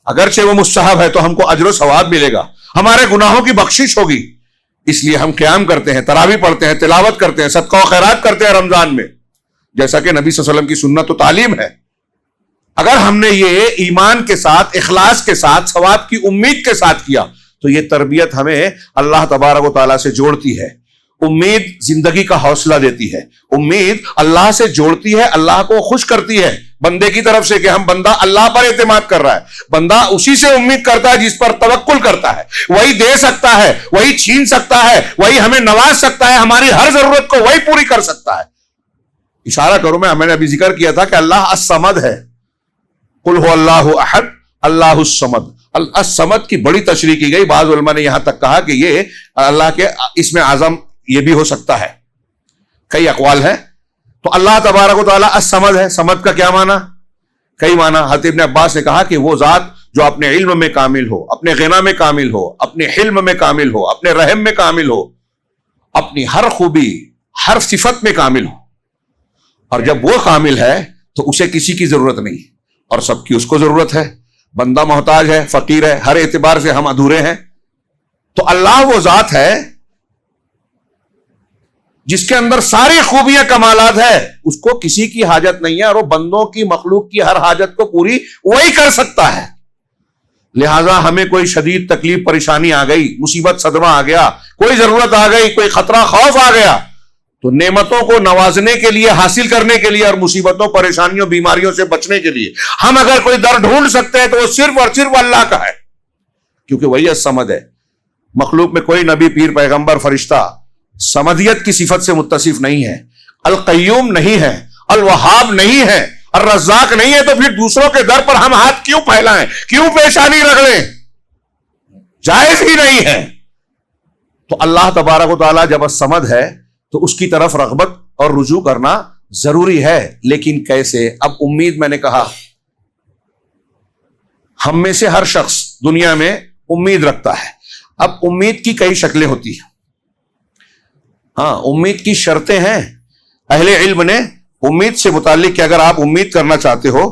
اگرچہ وہ مستحب ہے تو ہم کو اجر و ثواب ملے گا، ہمارے گناہوں کی بخشش ہوگی، اس لیے ہم قیام کرتے ہیں، تراویح پڑھتے ہیں، تلاوت کرتے ہیں، صدقہ و خیرات کرتے ہیں رمضان میں، جیسا کہ نبی صلی اللہ علیہ وسلم کی سنت و تعلیم ہے۔ اگر ہم نے یہ ایمان کے ساتھ، اخلاص کے ساتھ، ثواب کی امید کے ساتھ کیا تو یہ تربیت ہمیں اللہ تبارک و تعالیٰ سے جوڑتی ہے، امید زندگی کا حوصلہ دیتی ہے، امید اللہ سے جوڑتی ہے، اللہ کو خوش کرتی ہے بندے کی طرف سے کہ ہم بندہ اللہ پر اعتماد کر رہا ہے، بندہ اسی سے امید کرتا ہے جس پر توکل کرتا ہے، وہی دے سکتا ہے، وہی چھین سکتا ہے، وہی ہمیں نواز سکتا ہے، ہماری ہر ضرورت کو وہی پوری کر سکتا ہے۔ اشارہ کروں میں نے ابھی ذکر کیا تھا کہ اللہ الصمد ہے، قل هو اللہ احد اللہ الصمد، الصمد کی بڑی تشریح کی گئی، بعض علماء نے یہاں تک کہا کہ یہ اللہ کے اسم اعظم یہ بھی ہو سکتا ہے، کئی اقوال ہیں۔ تو اللہ تبارک و تعالیٰ الصمد ہے، صمد کا کیا معنی؟ کئی معنی۔ حضرت ابن عباس نے کہا کہ وہ ذات جو اپنے علم میں کامل ہو، اپنے غنا میں کامل ہو، اپنے حلم میں کامل ہو، اپنے رحم میں کامل ہو، اپنی ہر خوبی، ہر صفت میں کامل ہو، اور جب وہ کامل ہے تو اسے کسی کی ضرورت نہیں اور سب کی اس کو ضرورت ہے، بندہ محتاج ہے، فقیر ہے، ہر اعتبار سے ہم ادھورے ہیں۔ تو اللہ وہ ذات ہے جس کے اندر ساری خوبیاں کمالات ہے، اس کو کسی کی حاجت نہیں ہے، اور وہ بندوں کی، مخلوق کی ہر حاجت کو پوری وہی کر سکتا ہے۔ لہذا ہمیں کوئی شدید تکلیف پریشانی آ گئی، مصیبت صدمہ آ گیا، کوئی ضرورت آ گئی، کوئی خطرہ خوف آ گیا، تو نعمتوں کو نوازنے کے لیے، حاصل کرنے کے لیے، اور مصیبتوں، پریشانیوں، بیماریوں سے بچنے کے لیے ہم اگر کوئی در ڈھونڈ سکتے ہیں تو وہ صرف اور صرف اللہ کا ہے، کیونکہ وہی الصمد ہے۔ مخلوق میں کوئی نبی، پیر، پیغمبر، فرشتہ صمدیت کی صفت سے متصف نہیں ہے، القیوم نہیں ہے، الوہاب نہیں ہے، الرزاق نہیں ہے، تو پھر دوسروں کے در پر ہم ہاتھ کیوں پھیلائیں، کیوں پیشانی رگڑیں؟ جائز ہی نہیں ہے۔ تو اللہ تبارک و تعالیٰ جب الصمد ہے تو اس کی طرف رغبت اور رجوع کرنا ضروری ہے، لیکن کیسے؟ اب امید، میں نے کہا ہم میں سے ہر شخص دنیا میں امید رکھتا ہے۔ اب امید کی کئی شکلیں ہوتی ہیں، ہاں امید کی شرطیں ہیں۔ اہل علم نے امید سے متعلق کہ اگر آپ امید کرنا چاہتے ہو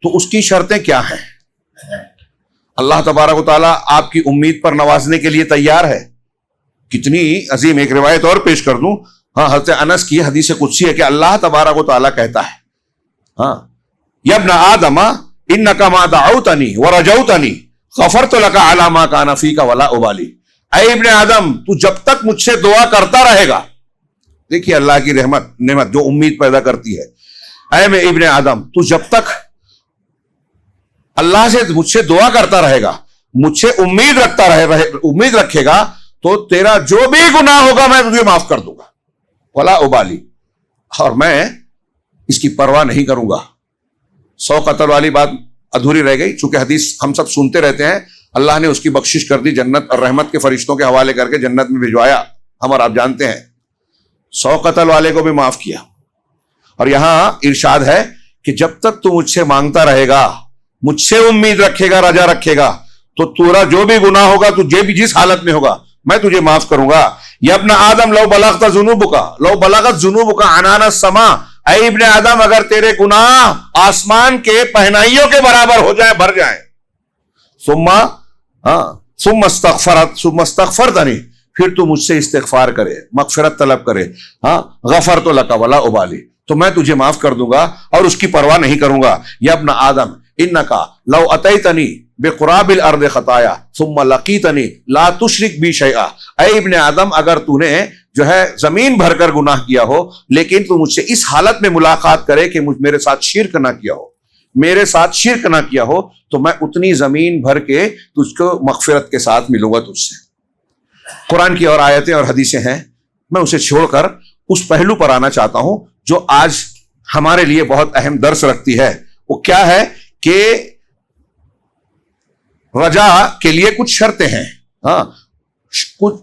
تو اس کی شرطیں کیا ہیں؟ اللہ تبارک و تعالیٰ آپ کی امید پر نوازنے کے لیے تیار ہے، کتنی عظیم۔ ایک روایت اور پیش کر دوں، ہاں حضرت انس کی حدیث قدسی ہے کہ اللہ تبارک و تعالیٰ کہتا ہے، ہاں یا ابن آدم انک ما دعوتنی ورجوتنی غفرت لک علی ما کان فیک ولا ابالی، اے ابن آدم تو جب تک مجھ سے دعا کرتا رہے گا، دیکھیے اللہ کی رحمت، نعمت جو امید پیدا کرتی ہے، اے میں ابن آدم تو جب تک اللہ سے مجھ سے دعا کرتا رہے گا، مجھ سے امید رکھے گا، تو تیرا جو بھی گناہ ہوگا میں تجھے معاف کر دوں گا، ولا ابالی، اور میں اس کی پرواہ نہیں کروں گا۔ 100 قتل والی بات ادھوری رہ گئی، چونکہ حدیث ہم سب سنتے رہتے ہیں، اللہ نے اس کی بخشش کر دی، جنت اور رحمت کے فرشتوں کے حوالے کر کے جنت میں بھجوایا، ہم اور آپ جانتے ہیں۔ 100 قتل والے کو بھی معاف کیا، اور یہاں ارشاد ہے کہ جب تک تو مجھ سے مانگتا رہے گا، مجھ سے امید رکھے گا، رجا رکھے گا، تو تیرا جو بھی گناہ ہوگا، تجھے بھی جس حالت میں ہوگا میں تجھے معاف کروں گا۔ یا ابن آدم لو بلغت ذنوبک عنان السماء، اے ابن آدم اگر تیرے گناہ آسمان کے پہنائیوں کے برابر ہو جائیں، بھر جائیں، ثم استغفرتنی، پھر تو مجھ سے استغفار کرے، مغفرت طلب کرے، غفرت لک ولا ابالی، تو میں تجھے معاف کر دوں گا اور اس کی پرواہ نہیں کروں گا۔ یا ابن آدم انک لو اتیتنی بقراب الارض خطایا ثم لقیتنی لا تشرک بی شیئا، اے ابن آدم اگر تو نے جو ہے زمین بھر کر گناہ کیا ہو، لیکن تو مجھ سے اس حالت میں ملاقات کرے کہ میرے ساتھ شرک نہ کیا ہو، میرے ساتھ شرک نہ کیا ہو، تو میں اتنی زمین بھر کے تجھ کو مغفرت کے ساتھ ملوں گا تجھ سے۔ قرآن کی اور آیتیں اور حدیثیں ہیں، میں اسے چھوڑ کر اس پہلو پر آنا چاہتا ہوں جو آج ہمارے لیے بہت اہم درس رکھتی ہے۔ وہ کیا ہے کہ رجا کے لیے کچھ شرطیں ہیں۔ کچھ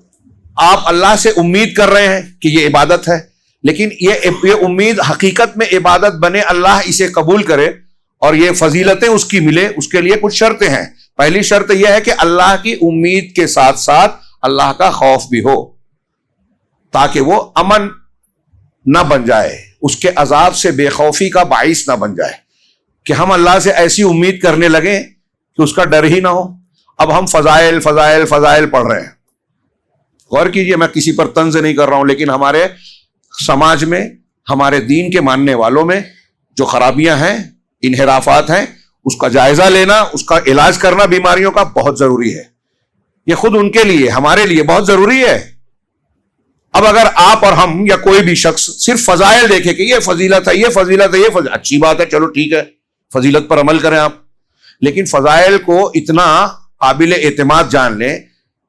آپ اللہ سے امید کر رہے ہیں کہ یہ عبادت ہے، لیکن یہ امید حقیقت میں عبادت بنے، اللہ اسے قبول کرے اور یہ فضیلتیں اس کی ملے، اس کے لیے کچھ شرطیں ہیں۔ پہلی شرط یہ ہے کہ اللہ کی امید کے ساتھ ساتھ اللہ کا خوف بھی ہو، تاکہ وہ امن نہ بن جائے، اس کے عذاب سے بے خوفی کا باعث نہ بن جائے کہ ہم اللہ سے ایسی امید کرنے لگیں کہ اس کا ڈر ہی نہ ہو۔ اب ہم فضائل فضائل فضائل پڑھ رہے ہیں، غور کیجئے، میں کسی پر طنز نہیں کر رہا ہوں، لیکن ہمارے سماج میں، ہمارے دین کے ماننے والوں میں جو خرابیاں ہیں، انحرافات ہیں، اس کا جائزہ لینا، اس کا علاج کرنا بیماریوں کا بہت ضروری ہے۔ یہ خود ان کے لیے، ہمارے لیے بہت ضروری ہے۔ اب اگر آپ اور ہم یا کوئی بھی شخص صرف فضائل دیکھے کہ یہ فضیلت ہے، یہ فضیلت ہے، یہ فضیلت، اچھی بات ہے، چلو ٹھیک ہے، فضیلت پر عمل کریں آپ، لیکن فضائل کو اتنا قابل اعتماد جان لیں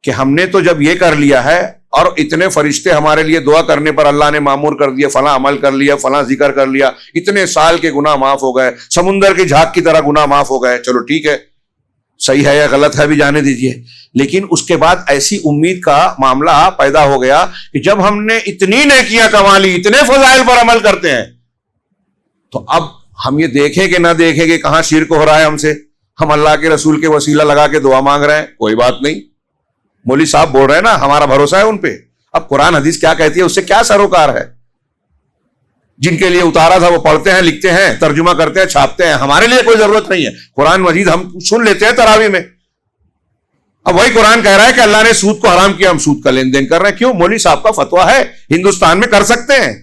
کہ ہم نے تو جب یہ کر لیا ہے اور اتنے فرشتے ہمارے لیے دعا کرنے پر اللہ نے مامور کر دیا، فلاں عمل کر لیا، فلاں ذکر کر لیا، اتنے سال کے گناہ معاف ہو گئے، سمندر کی جھاگ کی طرح گناہ معاف ہو گئے، چلو ٹھیک ہے، صحیح ہے یا غلط ہے بھی جانے دیجئے، لیکن اس کے بعد ایسی امید کا معاملہ پیدا ہو گیا کہ جب ہم نے اتنی نیکیاں کما لی، اتنے فضائل پر عمل کرتے ہیں، تو اب ہم یہ دیکھیں کہ نہ دیکھیں کہ کہاں شرک ہو رہا ہے ہم سے، ہم اللہ کے رسول کے وسیلہ لگا کے دعا مانگ رہے ہیں، کوئی بات نہیں، مولوی صاحب بول رہے ہیں نا، ہمارا بھروسہ ہے ان پہ، اب قرآن حدیث کیا کہتی ہے اس سے کیا سروکار ہے؟ جن کے لیے اتارا تھا وہ پڑھتے ہیں، لکھتے ہیں، ترجمہ کرتے ہیں، چھاپتے ہیں، ہمارے لیے کوئی ضرورت نہیں ہے، قرآن مجید ہم سن لیتے ہیں تراویح میں، اب وہی قرآن کہہ رہا ہے کہ اللہ نے سود کو حرام کیا، ہم سود کا لین دین کر رہے ہیں، کیوں؟ مولوی صاحب کا فتویٰ ہے، ہندوستان میں کر سکتے ہیں،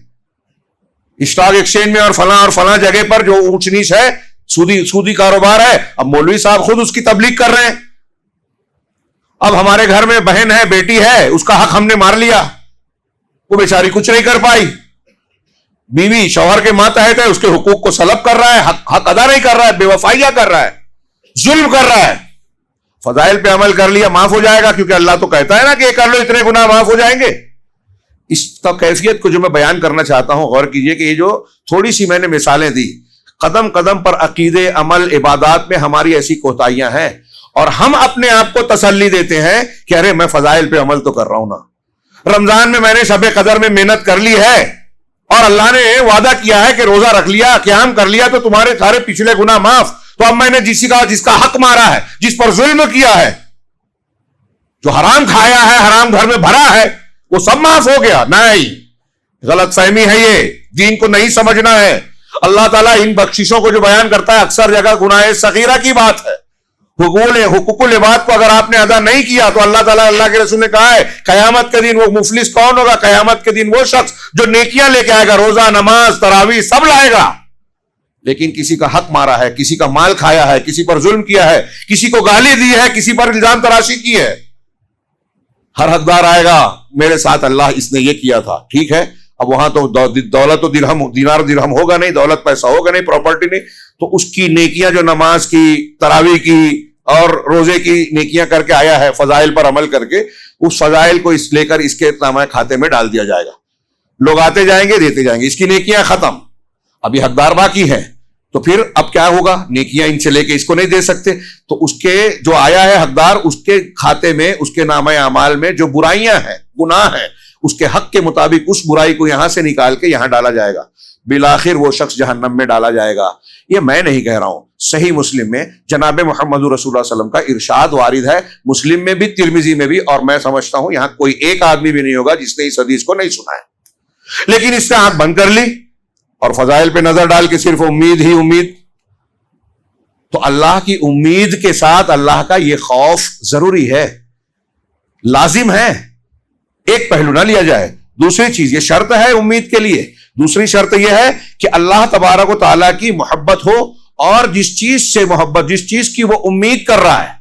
اسٹاک ایکسچینج میں اور فلاں جگہ پر جو اونچ نیچ ہے، سودی کاروبار ہے، اب مولوی صاحب خود اس کی تبلیغ کر رہے ہیں۔ اب ہمارے گھر میں بہن ہے، بیٹی ہے، اس کا حق ہم نے مار لیا، وہ بیچاری کچھ نہیں کر پائی، بیوی شوہر کے ماتحت ہے، اس کے حقوق کو سلب کر رہا ہے، حق ادا نہیں کر رہا ہے، بے وفائیاں کر رہا ہے، ظلم کر رہا ہے، فضائل پہ عمل کر لیا، معاف ہو جائے گا، کیونکہ اللہ تو کہتا ہے نا کہ یہ کر لو اتنے گناہ معاف ہو جائیں گے۔ اس کیفیت کو جو میں بیان کرنا چاہتا ہوں، غور کیجئے کہ یہ جو تھوڑی سی میں نے مثالیں دی، قدم قدم پر عقیدے، عمل، عبادات میں ہماری ایسی کوتاہیاں ہیں، اور ہم اپنے آپ کو تسلی دیتے ہیں کہ ارے میں فضائل پہ عمل تو کر رہا ہوں نا، رمضان میں میں نے شب قدر میں محنت کر لی ہے، اور اللہ نے وعدہ کیا ہے کہ روزہ رکھ لیا، قیام کر لیا تو تمہارے سارے پچھلے گناہ معاف، تو اب میں نے جس کا حق مارا ہے، جس پر ظلم کیا ہے، جو حرام کھایا ہے، حرام گھر میں بھرا ہے، وہ سب معاف ہو گیا۔ نہیں، غلط فہمی ہے، یہ دین کو نہیں سمجھنا ہے۔ اللہ تعالیٰ ان بخششوں کو جو بیان کرتا ہے اکثر جگہ گناہ صغیرہ کی بات ہے، حقوق العباد کو اگر آپ نے ادا نہیں کیا تو اللہ تعالیٰ، اللہ کے رسول نے کہا ہے قیامت کے دن وہ مفلس کون ہوگا؟ قیامت کے دن وہ شخص جو نیکیاں لے کے آئے گا، روزہ، نماز، تراویح سب لائے گا، لیکن کسی کا حق مارا ہے، کسی کا مال کھایا ہے، کسی پر ظلم کیا ہے، کسی کو گالی دی ہے، کسی پر الزام تراشی کی ہے، ہر حقدار آئے گا میرے ساتھ اللہ اس نے یہ کیا تھا، ٹھیک ہے، اب وہاں تو دولت و دینار درہم ہوگا نہیں، دولت پیسہ ہوگا نہیں، پراپرٹی نہیں، تو اس کی نیکیاں جو نماز کی، تراویح کی اور روزے کی نیکیاں کر کے آیا ہے، فضائل پر عمل کر کے، اس فضائل کو اس لے کر اس کے نامہ کھاتے میں ڈال دیا جائے گا، لوگ آتے جائیں گے، دیتے جائیں گے، اس کی نیکیاں ختم، ابھی حقدار باقی ہے، تو پھر اب کیا ہوگا؟ نیکیاں ان سے لے کے اس کو نہیں دے سکتے، تو اس کے جو آیا ہے حقدار، اس کے کھاتے میں، اس کے نامہ اعمال میں جو برائیاں ہیں، گناہ ہیں، اس کے حق کے مطابق اس برائی کو یہاں سے نکال کے یہاں ڈالا جائے گا، بالآخر وہ شخص جہنم میں ڈالا جائے گا۔ یہ میں نہیں کہہ رہا ہوں، صحیح مسلم میں جناب محمد رسول اللہ صلی اللہ علیہ وسلم کا ارشاد وارد ہے، مسلم میں بھی، ترمذی میں بھی، اور میں سمجھتا ہوں یہاں کوئی ایک آدمی بھی نہیں ہوگا جس نے اس حدیث کو نہیں سنا ہے، لیکن اس سے آنکھ بند کر لی اور فضائل پہ نظر ڈال کے صرف امید ہی امید۔ تو اللہ کی امید کے ساتھ اللہ کا یہ خوف ضروری ہے، لازم ہے، ایک پہلو نہ لیا جائے۔ دوسری چیز، یہ شرط ہے امید کے لیے، دوسری شرط یہ ہے کہ اللہ تبارک و تعالیٰ کی محبت ہو، اور جس چیز سے محبت، جس چیز کی وہ امید کر رہا ہے،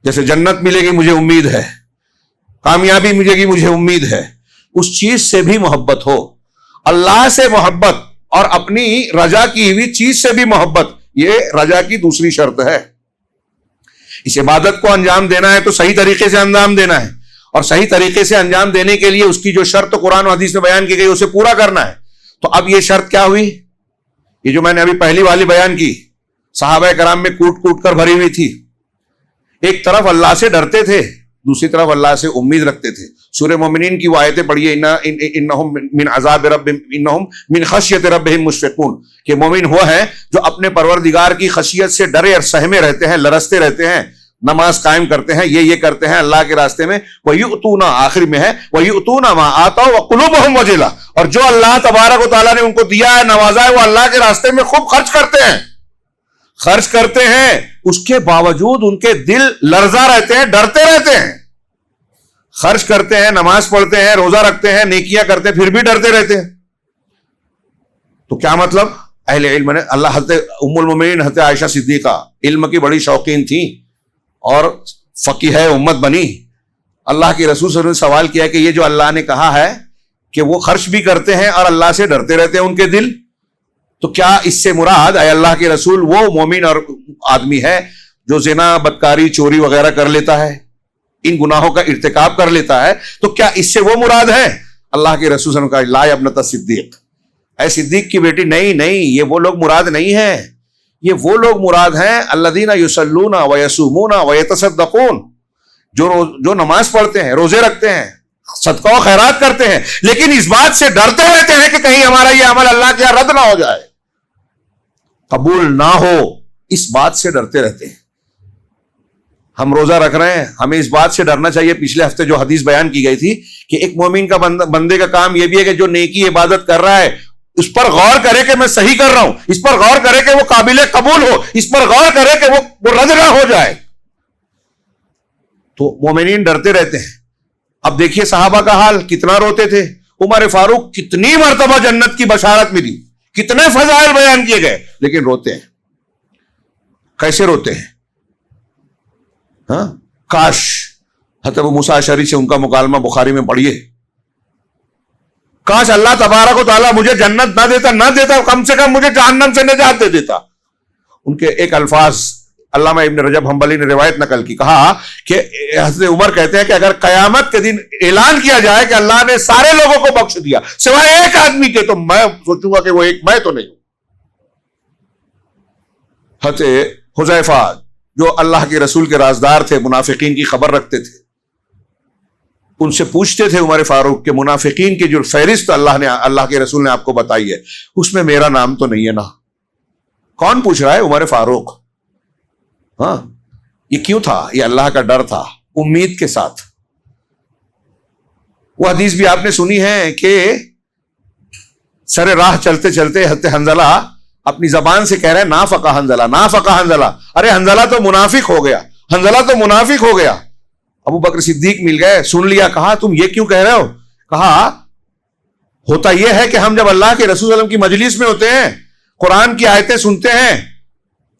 جیسے جنت ملے گی مجھے امید ہے، کامیابی ملے گی مجھے امید ہے، اس چیز سے بھی محبت ہو، اللہ سے محبت اور اپنی رجا کی ہوئی چیز سے بھی محبت، یہ رجا کی دوسری شرط ہے۔ اس عبادت کو انجام دینا ہے تو صحیح طریقے سے انجام دینا ہے، اور صحیح طریقے سے انجام دینے کے لیے اس کی جو شرط قرآن و حدیث میں بیان کی گئی اسے پورا کرنا ہے۔ تو اب یہ شرط کیا ہوئی؟ یہ جو میں نے ابھی پہلی والی بیان کی، صحابہ کرام میں کوٹ کوٹ کر بھری ہوئی تھی، ایک طرف اللہ سے ڈرتے تھے دوسری طرف اللہ سے امید رکھتے تھے. سورہ مومنین کی وہ آیتیں پڑھیے, انہم من عذاب رب انہم من خشیت ربہم مشفقون, کہ مومن وہ ہیں جو اپنے پروردگار کی خشیت سے ڈرے اور سہمے رہتے ہیں, لرزتے رہتے ہیں, نماز قائم کرتے ہیں, یہ کرتے ہیں اللہ کے راستے میں. وَيُؤْتُونَ آخر میں ہے وَيُؤْتُونَ مَا آتَوْا وَقُلُوبُهُمْ وَجِلَةٌ, اور جو اللہ تبارک و تعالیٰ نے ان کو دیا ہے, نوازا ہے, وہ اللہ کے راستے میں خوب خرچ کرتے ہیں, اس کے باوجود ان کے دل لرزا رہتے ہیں, ڈرتے رہتے ہیں. خرچ کرتے ہیں, نماز پڑھتے ہیں, روزہ رکھتے ہیں, نیکیاں کرتے ہیں, پھر بھی ڈرتے رہتے ہیں. تو کیا مطلب؟ اہل علم نے, اللہ حضرت ام المومنین حضرت عائشہ صدیقہ علم کی بڑی شوقین تھی اور فقیہ امت بنی. اللہ کے رسول صلی اللہ علیہ وسلم نے سوال کیا کہ یہ جو اللہ نے کہا ہے کہ وہ خرچ بھی کرتے ہیں اور اللہ سے ڈرتے رہتے ہیں ان کے دل, تو کیا اس سے مراد اے اللہ کے رسول وہ مومن اور آدمی ہے جو زنا, بدکاری, چوری وغیرہ کر لیتا ہے, ان گناہوں کا ارتکاب کر لیتا ہے, تو کیا اس سے وہ مراد ہے؟ اللہ کے رسول صلی اللہ علیہ وسلم کا لا ابنۃ صدیق, اے صدیق کی بیٹی, نہیں, یہ وہ لوگ مراد نہیں ہیں. یہ وہ لوگ مراد ہیں الذین یصلون ویصومون ویتصدقون, جو نماز پڑھتے ہیں, روزے رکھتے ہیں, صدقہ و خیرات کرتے ہیں, لیکن اس بات سے ڈرتے رہتے ہیں کہ کہیں ہمارا یہ عمل اللہ کے یہاں رد نہ ہو جائے, قبول نہ ہو, اس بات سے ڈرتے رہتے ہیں. ہم روزہ رکھ رہے ہیں, ہمیں اس بات سے ڈرنا چاہیے. پچھلے ہفتے جو حدیث بیان کی گئی تھی کہ ایک مومن کا بندے کا کام یہ بھی ہے کہ جو نیکی عبادت کر رہا ہے اس پر غور کرے کہ میں صحیح کر رہا ہوں, اس پر غور کرے کہ وہ قابل قبول ہو, اس پر غور کرے کہ وہ رد نہ ہو جائے. تو مومنین ڈرتے رہتے ہیں. اب دیکھیے صحابہ کا حال, کتنا روتے تھے. عمر فاروق کتنی مرتبہ جنت کی بشارت ملی, کتنے فضائل بیان کیے گئے, لیکن روتے ہیں. کیسے روتے ہیں؟ ہاں, کاش حضرت ابو موسیٰ اشعری سے ان کا مکالمہ بخاری میں پڑھیے, کاش اللہ تبارک و تعالیٰ مجھے جنت نہ دیتا, کم سے کم مجھے جہنم سے نجات دے دیتا. ان کے ایک الفاظ علامہ ابن رجب حنبلی نے روایت نقل کی, کہا کہ حضرت عمر کہتے ہیں کہ اگر قیامت کے دن اعلان کیا جائے کہ اللہ نے سارے لوگوں کو بخش دیا سوائے ایک آدمی کے, تو میں سوچوں گا کہ وہ ایک میں تو نہیں ہوں. حضرت حذیفہ جو اللہ کے رسول کے رازدار تھے, منافقین کی خبر رکھتے تھے, ان سے پوچھتے تھے عمر فاروق کہ منافقین کی جو فہرست اللہ کے رسول نے آپ کو بتائی ہے اس میں میرا نام تو نہیں ہے نا؟ کون پوچھ رہا ہے؟ عمر فاروق. ہاں, یہ کیوں تھا؟ یہ اللہ کا ڈر تھا, امید کے ساتھ. وہ حدیث بھی آپ نے سنی ہے کہ سر راہ چلتے چلتے حضرت حنظلہ اپنی زبان سے کہہ رہے ہیں نافقہ حنظلہ. ارے حنظلہ تو منافق ہو گیا. ابو بکر صدیق مل گئے, سن لیا, کہا تم یہ کیوں کہہ رہے ہو؟ کہا ہوتا یہ ہے کہ ہم جب اللہ کے رسول صلی اللہ علیہ وسلم کی مجلس میں ہوتے ہیں, قرآن کی آیتیں سنتے ہیں,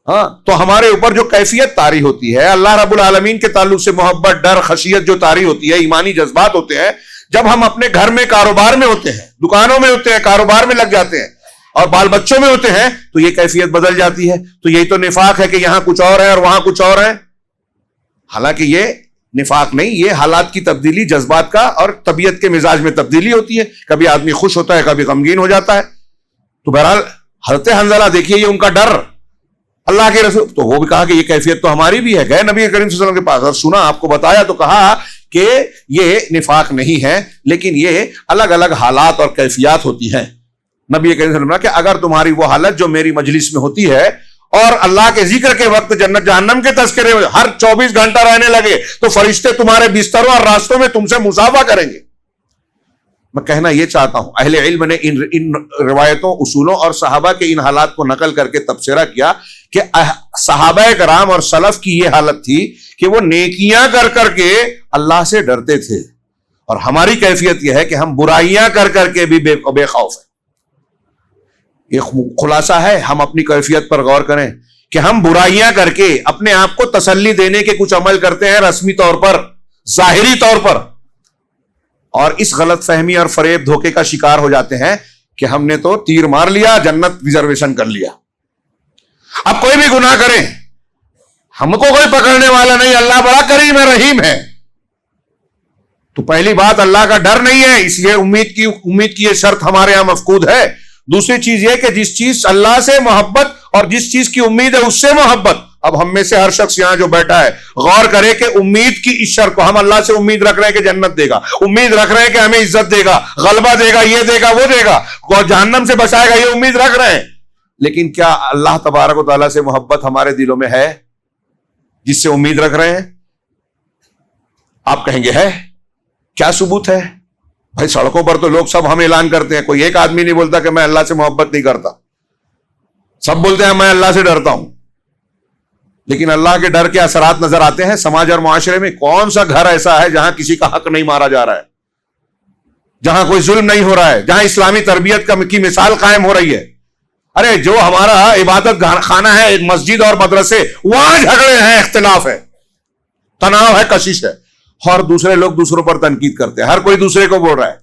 ہاں, تو ہمارے اوپر جو کیفیت طاری ہوتی ہے, اللہ رب العالمین کے تعلق سے محبت, ڈر, خشیت جو طاری ہوتی ہے, ایمانی جذبات ہوتے ہیں, جب ہم اپنے گھر میں کاروبار میں ہوتے ہیں, دکانوں میں ہوتے ہیں, کاروبار میں لگ جاتے ہیں اور بال بچوں میں ہوتے ہیں, تو یہ کیفیت بدل جاتی ہے. تو یہی تو نفاق ہے کہ یہاں کچھ اور ہے اور وہاں کچھ اور ہے. حالانکہ یہ نفاق نہیں, یہ حالات کی تبدیلی, جذبات کا اور طبیعت کے مزاج میں تبدیلی ہوتی ہے. کبھی آدمی خوش ہوتا ہے, کبھی غمگین ہو جاتا ہے. تو بہرحال حضرت حنظلہ دیکھیے, یہ ان کا ڈر, اللہ کے رسول, تو وہ بھی کہا کہ یہ کیفیت تو ہماری بھی ہے. گئے نبی کریم صلی اللہ علیہ وسلم کے پاس اور سنا, آپ کو بتایا, تو کہا کہ یہ نفاق نہیں ہے, لیکن یہ الگ الگ حالات اور کیفیات ہوتی ہیں. نبی کریم صلی اللہ علیہ وسلم کہ اگر تمہاری وہ حالت جو میری مجلس میں ہوتی ہے اور اللہ کے ذکر کے وقت جنت جہنم کے تذکرے میں ہر 24 گھنٹہ رہنے لگے, تو فرشتے تمہارے بستروں اور راستوں میں تم سے مصافحہ کریں گے. میں کہنا یہ چاہتا ہوں, اہل علم نے ان روایتوں, اصولوں اور صحابہ کے ان حالات کو نقل کر کے تبصرہ کیا کہ صحابہ کرام اور سلف کی یہ حالت تھی کہ وہ نیکیاں کر کر کے اللہ سے ڈرتے تھے, اور ہماری کیفیت یہ ہے کہ ہم برائیاں کر کر کے بھی بے خوف ہیں. یہ خلاصہ ہے, ہم اپنی کیفیت پر غور کریں کہ ہم برائیاں کر کے اپنے آپ کو تسلی دینے کے کچھ عمل کرتے ہیں رسمی طور پر, ظاہری طور پر, اور اس غلط فہمی اور فریب دھوکے کا شکار ہو جاتے ہیں کہ ہم نے تو تیر مار لیا, جنت ریزرویشن کر لیا. اب کوئی بھی گناہ کریں, ہم کو کوئی پکڑنے والا نہیں, اللہ بڑا کریم ہے, رحیم ہے. تو پہلی بات اللہ کا ڈر نہیں ہے, اس لیے امید کی یہ شرط ہمارے یہاں مفقود ہے. دوسری چیز یہ کہ جس چیز اللہ سے محبت اور جس چیز کی امید ہے اس سے محبت اب ہم میں سے ہر شخص یہاں جو بیٹھا ہے غور کرے کہ امید کی اس شرط کو، ہم اللہ سے امید رکھ رہے ہیں کہ جنت دے گا، امید رکھ رہے ہیں کہ ہمیں عزت دے گا، غلبہ دے گا، یہ دے گا، وہ دے گا، جہنم سے بچائے گا، یہ امید رکھ رہے ہیں، لیکن کیا اللہ تبارک و تعالیٰ سے محبت ہمارے دلوں میں ہے جس سے امید رکھ رہے ہیں؟ آپ کہیں گے ہے، کیا ثبوت ہے؟ بھائی سڑکوں پر تو لوگ سب ہم اعلان کرتے ہیں، کوئی ایک آدمی نہیں بولتا کہ میں اللہ سے محبت نہیں کرتا، سب بولتے ہیں میں اللہ سے ڈرتا ہوں، لیکن اللہ کے ڈر کے اثرات نظر آتے ہیں سماج اور معاشرے میں؟ کون سا گھر ایسا ہے جہاں کسی کا حق نہیں مارا جا رہا ہے، جہاں کوئی ظلم نہیں ہو رہا ہے، جہاں اسلامی تربیت کی مثال قائم ہو رہی ہے؟ ارے جو ہمارا عبادت خانہ ہے، ایک مسجد اور مدرسے، وہاں جھگڑے ہیں، اختلاف ہے، تناؤ ہے، کشش ہے، اور دوسرے لوگ دوسروں پر تنقید کرتے ہیں، ہر کوئی دوسرے کو بول رہا ہے۔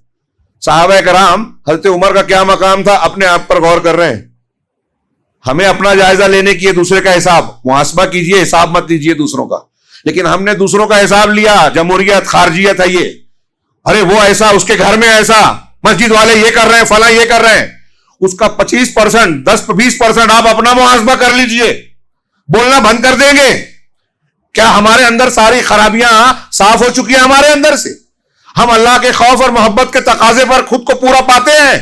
صحابہ کرام، حضرت عمر کا کیا مقام تھا؟ اپنے آپ پر غور کر رہے ہیں، ہمیں اپنا جائزہ لینے کی ہے، دوسرے کا حساب، محاسبہ کیجئے، حساب مت لیجئے دوسروں کا، لیکن ہم نے دوسروں کا حساب لیا، جمہوریت، خارجیت ہے یہ، ارے وہ ایسا، اس کے گھر میں ایسا، مسجد والے یہ کر رہے ہیں، فلاں یہ کر رہے ہیں، اس کا 25%، 10-20% آپ اپنا محاسبہ کر لیجئے، بولنا بند کر دیں گے؟ کیا ہمارے اندر ساری خرابیاں صاف ہو چکی ہیں ہمارے اندر سے؟ ہم اللہ کے خوف اور محبت کے تقاضے پر خود کو پورا پاتے ہیں؟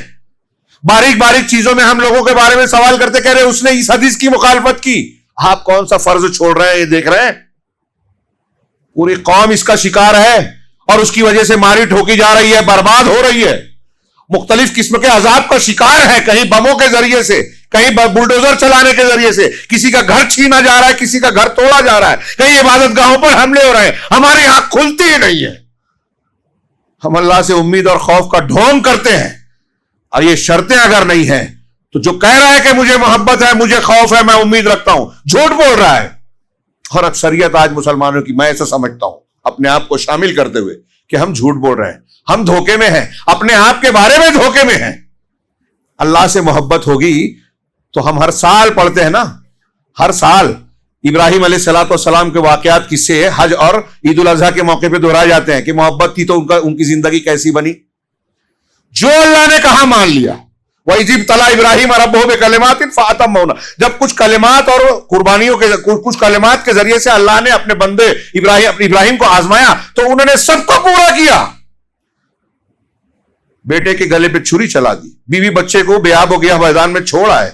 باریک باریک چیزوں میں ہم لوگوں کے بارے میں سوال کرتے، کہہ رہے اس نے اس حدیث کی مخالفت کی، آپ کون سا فرض چھوڑ رہے ہیں یہ دیکھ رہے ہیں؟ پوری قوم اس کا شکار ہے اور اس کی وجہ سے ماری ٹھوکی جا رہی ہے، برباد ہو رہی ہے، مختلف قسم کے عذاب کا شکار ہے، کہیں بموں کے ذریعے سے، کہیں بلڈوزر چلانے کے ذریعے سے، کسی کا گھر چھینا جا رہا ہے، کسی کا گھر توڑا جا رہا ہے، کہیں عبادت گاہوں پر حملے ہو رہے ہیں، ہماری آنکھ کھلتی ہی نہیں ہے، ہم اللہ سے امید اور خوف کا ڈھونگ کرتے ہیں، اور یہ شرطیں اگر نہیں ہیں تو جو کہہ رہا ہے کہ مجھے محبت ہے، مجھے خوف ہے، میں امید رکھتا ہوں، جھوٹ بول رہا ہے۔ اور اکثریت آج مسلمانوں کی، میں ایسا سمجھتا ہوں اپنے آپ کو شامل کرتے ہوئے، کہ ہم جھوٹ بول رہے ہیں، ہم دھوکے میں ہیں، اپنے آپ کے بارے میں دھوکے میں ہیں۔ اللہ سے محبت ہوگی تو ہم ہر سال پڑھتے ہیں نا، ہر سال ابراہیم علیہ السلام کے واقعات، قصے حج اور عید الاضحیٰ کے موقع پہ دہرائے جاتے ہیں کہ محبت تھی تو ان کی زندگی کیسی بنی۔ جو اللہ نے کہا مان لیا، وَإِذِ ابْتَلَىٰ إِبْرَاهِيمَ رَبُّهُ بِكَلِمَاتٍ فَأَتَمَّهُنَّ، جب کچھ کلمات اور قربانیوں کے کچھ کلمات کے ذریعے سے اللہ نے اپنے بندے ابراہیم کو آزمایا تو انہوں نے سب کو پورا کیا۔ بیٹے کے گلے پہ چھری چلا دی، بیوی بچے کو بے آب ہو گیا میدان میں چھوڑ آئے،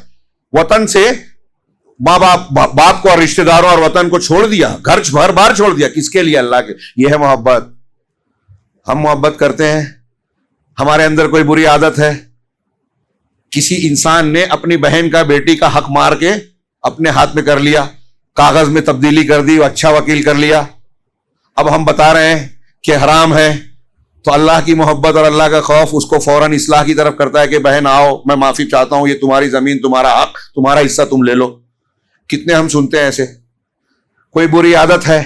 وطن سے ماں باپ کو اور رشتہ داروں اور وطن کو چھوڑ دیا، گھر گھر بار چھوڑ دیا، کس کے لیے؟ اللہ کے۔ یہ ہے محبت۔ ہم محبت کرتے ہیں، ہمارے اندر کوئی بری عادت ہے، کسی انسان نے اپنی بہن کا، بیٹی کا حق مار کے اپنے ہاتھ میں کر لیا، کاغذ میں تبدیلی کر دی، اچھا وکیل کر لیا، اب ہم بتا رہے ہیں کہ حرام ہے، تو اللہ کی محبت اور اللہ کا خوف اس کو فوراً اصلاح کی طرف کرتا ہے کہ بہن آؤ، میں معافی چاہتا ہوں، یہ تمہاری زمین، تمہارا حق، تمہارا حصہ تم لے لو۔ کتنے ہم سنتے ہیں ایسے؟ کوئی بری عادت ہے،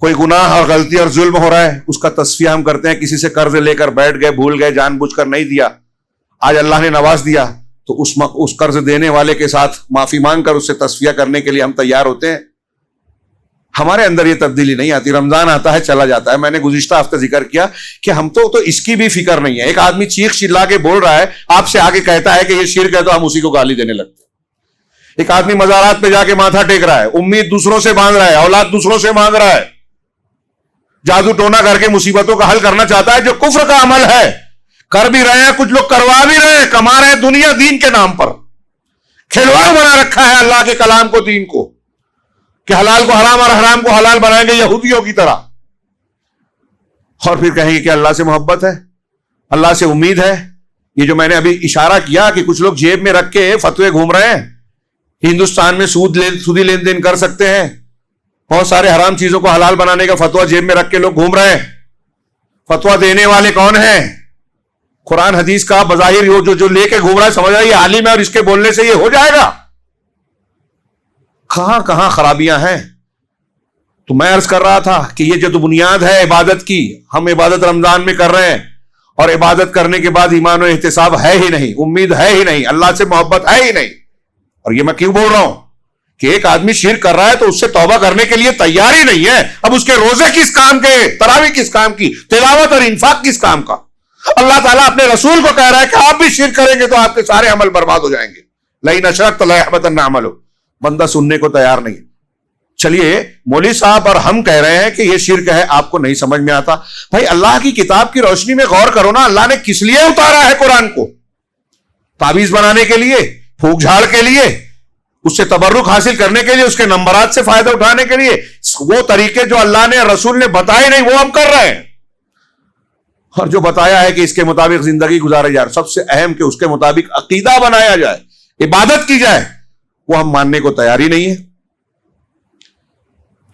کوئی گناہ اور غلطی اور ظلم ہو رہا ہے، اس کا تصفیہ ہم کرتے ہیں، کسی سے قرض لے کر بیٹھ گئے، بھول گئے، جان بوجھ کر نہیں دیا، آج اللہ نے نواز دیا تو اس قرض دینے والے کے ساتھ معافی مانگ کر اس سے تصفیہ کرنے کے لیے ہم تیار ہوتے ہیں۔ ہمارے اندر یہ تبدیلی نہیں آتی، رمضان آتا ہے چلا جاتا ہے۔ میں نے گزشتہ ہفتے ذکر کیا کہ ہم تو اس کی بھی فکر نہیں ہے، ایک آدمی چیخ چلا کے بول رہا ہے، آپ سے آگے کہتا ہے کہ یہ شرک ہے، تو ہم اسی کو گالی دینے لگتے ہیں۔ ایک آدمی مزارات پہ جا کے ماتھا ٹیک رہا ہے، امید دوسروں سے باندھ رہا ہے، اولاد دوسروں سے مانگ رہا ہے، جادو ٹونا کر کے مصیبتوں کا حل کرنا چاہتا ہے، جو کفر کا عمل ہے۔ کر بھی رہے ہیں کچھ لوگ، کروا بھی رہے ہیں، کما رہے ہیں دنیا دین کے نام پر، کھلواڑ بنا رکھا ہے اللہ کے کلام کو، دین کو، کہ حلال کو حرام اور حرام کو حلال بنائیں گے یہودیوں کی طرح، اور پھر کہیں گے کہ اللہ سے محبت ہے، اللہ سے امید ہے۔ یہ جو میں نے ابھی اشارہ کیا کہ کچھ لوگ جیب میں رکھ کے فتوے گھوم رہے ہیں، ہندوستان میں سودی لین دین کر سکتے ہیں، بہت سارے حرام چیزوں کو حلال بنانے کا فتوا جیب میں رکھ کے لوگ گھوم رہے ہیں۔ فتوا دینے والے کون ہیں؟ قرآن حدیث کا بظاہر جو لے کے گھوم رہا ہے، سمجھ رہا ہے یہ عالم ہے اور اس کے بولنے سے یہ ہو جائے گا۔ کہاں کہاں خرابیاں ہیں۔ تو میں عرض کر رہا تھا کہ یہ جو بنیاد ہے عبادت کی، ہم عبادت رمضان میں کر رہے ہیں، اور عبادت کرنے کے بعد ایمان و احتساب ہے ہی نہیں، امید ہے ہی نہیں، اللہ سے محبت ہے ہی نہیں۔ اور یہ میں کیوں بول رہا ہوں کہ ایک آدمی شرک کر رہا ہے تو اس سے توبہ کرنے کے لیے تیار ہی نہیں ہے، اب اس کے روزے کس کام کے، تراویح کس کام کی، تلاوت اور انفاق کس کام کا؟ اللہ تعالیٰ اپنے رسول کو کہہ رہا ہے کہ آپ بھی شرک کریں گے تو آپ کے سارے عمل برباد ہو جائیں گے، لئن اشرکت لیحبطن عملک۔ بندہ سننے کو تیار نہیں، چلیے مولوی صاحب اور ہم کہہ رہے ہیں کہ یہ شرک ہے، آپ کو نہیں سمجھ میں آتا. بھائی اللہ کی کتاب کی روشنی میں غور کرو نا، اللہ نے کس لیے اتارا ہے قرآن کو؟ تعویذ بنانے کے لیے، پھونک جھاڑ کے لیے، اس سے تبرک حاصل کرنے کے لیے، اس کے نمبرات سے فائدہ اٹھانے کے لیے؟ وہ طریقے جو اللہ نے رسول نے بتائے نہیں وہ ہم کر رہے ہیں، اور جو بتایا ہے کہ اس کے مطابق زندگی گزارے جائے، سب سے اہم کہ اس کے مطابق عقیدہ بنایا جائے، عبادت کی جائے، وہ ہم ماننے کو تیار ہی نہیں ہے.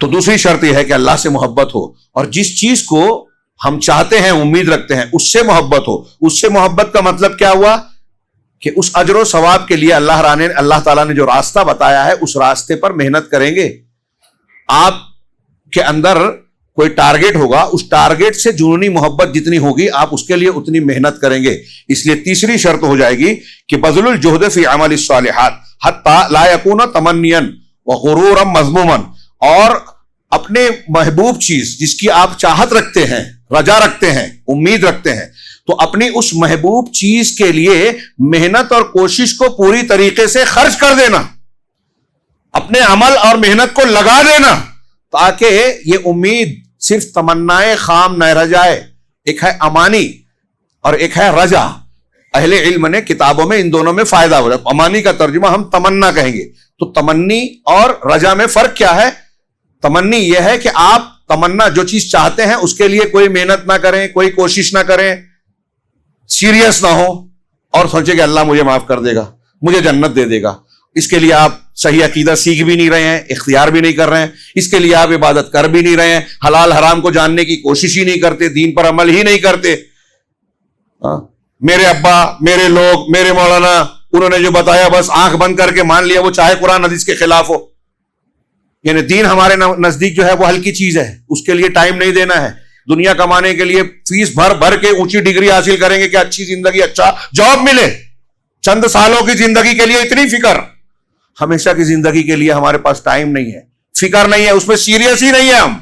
تو دوسری شرط یہ ہے کہ اللہ سے محبت ہو، اور جس چیز کو ہم چاہتے ہیں امید رکھتے ہیں اس سے محبت ہو. اس سے محبت کا مطلب کیا ہوا؟ کہ اس اجر و ثواب کے لیے اللہ تعالیٰ نے جو راستہ بتایا ہے اس راستے پر محنت کریں گے. آپ کے اندر کوئی ٹارگٹ ہوگا، اس ٹارگٹ سے جنونی محبت جتنی ہوگی آپ اس کے لیے اتنی محنت کریں گے. اس لیے تیسری شرط ہو جائے گی کہ بذل الجہد فی عمل الصالحات حتی لا یکون تمنیا وغرورا مذموما، اور اپنے محبوب چیز جس کی آپ چاہت رکھتے ہیں، رجا رکھتے ہیں، امید رکھتے ہیں، تو اپنی اس محبوب چیز کے لیے محنت اور کوشش کو پوری طریقے سے خرچ کر دینا، اپنے عمل اور محنت کو لگا دینا، تاکہ یہ امید صرف تمنائے خام نہ رہ جائے. ایک ہے امانی اور ایک ہے رجا. اہل علم نے کتابوں میں ان دونوں میں فائدہ ہو جائے. امانی کا ترجمہ ہم تمنا کہیں گے. تو تمنی اور رجا میں فرق کیا ہے؟ تمنی یہ ہے کہ آپ تمنا جو چیز چاہتے ہیں اس کے لیے کوئی محنت نہ کریں، کوئی کوشش نہ کریں، سیریس نہ ہو اور سوچیں کہ اللہ مجھے معاف کر دے گا، مجھے جنت دے دے گا. اس کے لیے آپ صحیح عقیدہ سیکھ بھی نہیں رہے ہیں، اختیار بھی نہیں کر رہے ہیں، اس کے لیے آپ عبادت کر بھی نہیں رہے ہیں، حلال حرام کو جاننے کی کوشش ہی نہیں کرتے، دین پر عمل ہی نہیں کرتے. میرے ابا، میرے لوگ، میرے مولانا، انہوں نے جو بتایا بس آنکھ بند کر کے مان لیا، وہ چاہے قرآن حدیث کے خلاف ہو. یعنی دین ہمارے نزدیک جو ہے وہ ہلکی چیز ہے، اس کے لیے ٹائم نہیں دینا ہے. دنیا کمانے کے لیے فیس بھر بھر کے اونچی ڈگری حاصل کریں گے کہ اچھی زندگی، اچھا جاب ملے. چند سالوں کی زندگی کے لیے اتنی فکر، ہمیشہ کی زندگی کے لیے ہمارے پاس ٹائم نہیں ہے، فکر نہیں ہے، اس میں سیریس ہی نہیں ہے ہم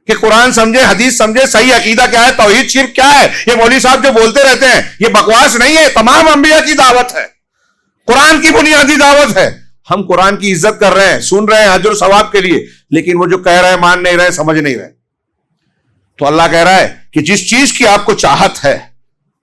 کہ قرآن سمجھے، حدیث سمجھے، صحیح عقیدہ کیا ہے، توحید شرک کیا ہے. یہ مولوی صاحب جو بولتے رہتے ہیں یہ بکواس نہیں ہے، تمام انبیاء کی دعوت ہے، قرآن کی بنیادی دعوت ہے. ہم قرآن کی عزت کر رہے ہیں، سن رہے ہیں اجر و ثواب کے لیے، لیکن وہ جو کہہ رہے ہیں مان نہیں رہے، سمجھ نہیں رہے. تو اللہ کہہ رہا ہے کہ جس چیز کی آپ کو چاہت ہے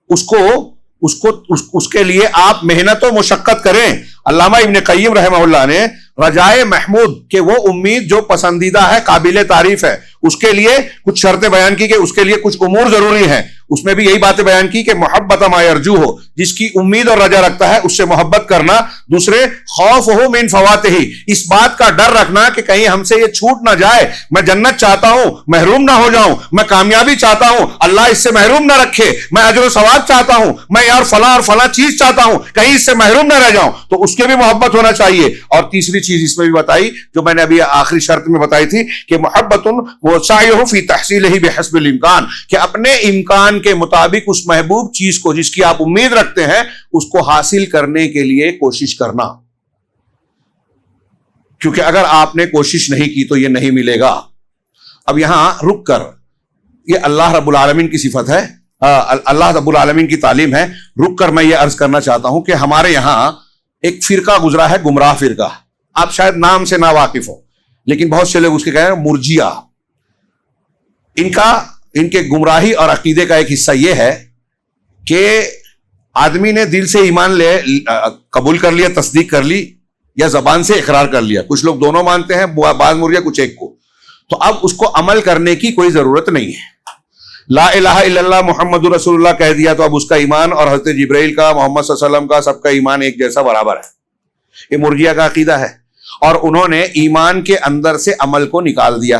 اس کے لیے آپ محنت و مشقت کریں. علامہ ابن قیم رحمہ اللہ نے رجائے محمود کہ وہ امید جو پسندیدہ ہے، قابل تعریف ہے، اس کے لیے کچھ شرطیں بیان کی کہ اس کے لیے کچھ امور ضروری ہیں. اس میں بھی یہی باتیں بیان کی کہ محبت ما یرجو ہو، جس کی امید اور رجا رکھتا ہے اس سے محبت کرنا. دوسرے خوف ہو من فواتہ، اس بات کا ڈر رکھنا کہ کہیں ہم سے یہ چھوٹ نہ جائے. میں جنت چاہتا ہوں، محروم نہ ہو جاؤں، میں کامیابی چاہتا ہوں، اللہ اس سے محروم نہ رکھے. میں اجر و ثواب چاہتا ہوں، میں یار فلاں اور فلاں چیز چاہتا ہوں، کہیں اس سے محروم نہ رہ جاؤں. تو اس کے بھی محبت ہونا چاہیے. اور تیسری چیز اس میں بھی بتائی جو میں نے ابھی آخری شرط میں بتائی تھی کہ محبت وہ سعیہ فی تحصیلہ بحسب الامکان، کہ اپنے امکان کے مطابق اس محبوب چیز کو جس کی آپ امید رکھتے ہیں اس کو حاصل کرنے کے لیے کوشش کرنا. کیونکہ اگر آپ نے کوشش نہیں کی تو یہ نہیں ملے گا. اب یہاں رک کر، یہ اللہ رب العالمین کی صفت ہے، اللہ رب العالمین کی تعلیم ہے. رک کر میں یہ عرض کرنا چاہتا ہوں کہ ہمارے یہاں ایک فرقہ گزرا ہے، گمراہ فرقہ. آپ شاید نام سے نا واقف ہو، لیکن بہت سے لوگ اس کے کہہ رہے ہیں مرجیہ. ان کے گمراہی اور عقیدے کا ایک حصہ یہ ہے کہ آدمی نے دل سے ایمان قبول کر لیا، تصدیق کر لی، یا زبان سے اقرار کر لیا. کچھ لوگ دونوں مانتے ہیں، بعض مرجیہ کچھ ایک کو. تو اب اس کو عمل کرنے کی کوئی ضرورت نہیں ہے. لا الہ الا اللہ محمد رسول اللہ کہہ دیا تو اب اس کا ایمان اور حضرت جبرائیل کا، محمد صلی اللہ علیہ وسلم کا، سب کا ایمان ایک جیسا برابر ہے. یہ مرجیہ کا عقیدہ ہے. اور انہوں نے ایمان کے اندر سے عمل کو نکال دیا،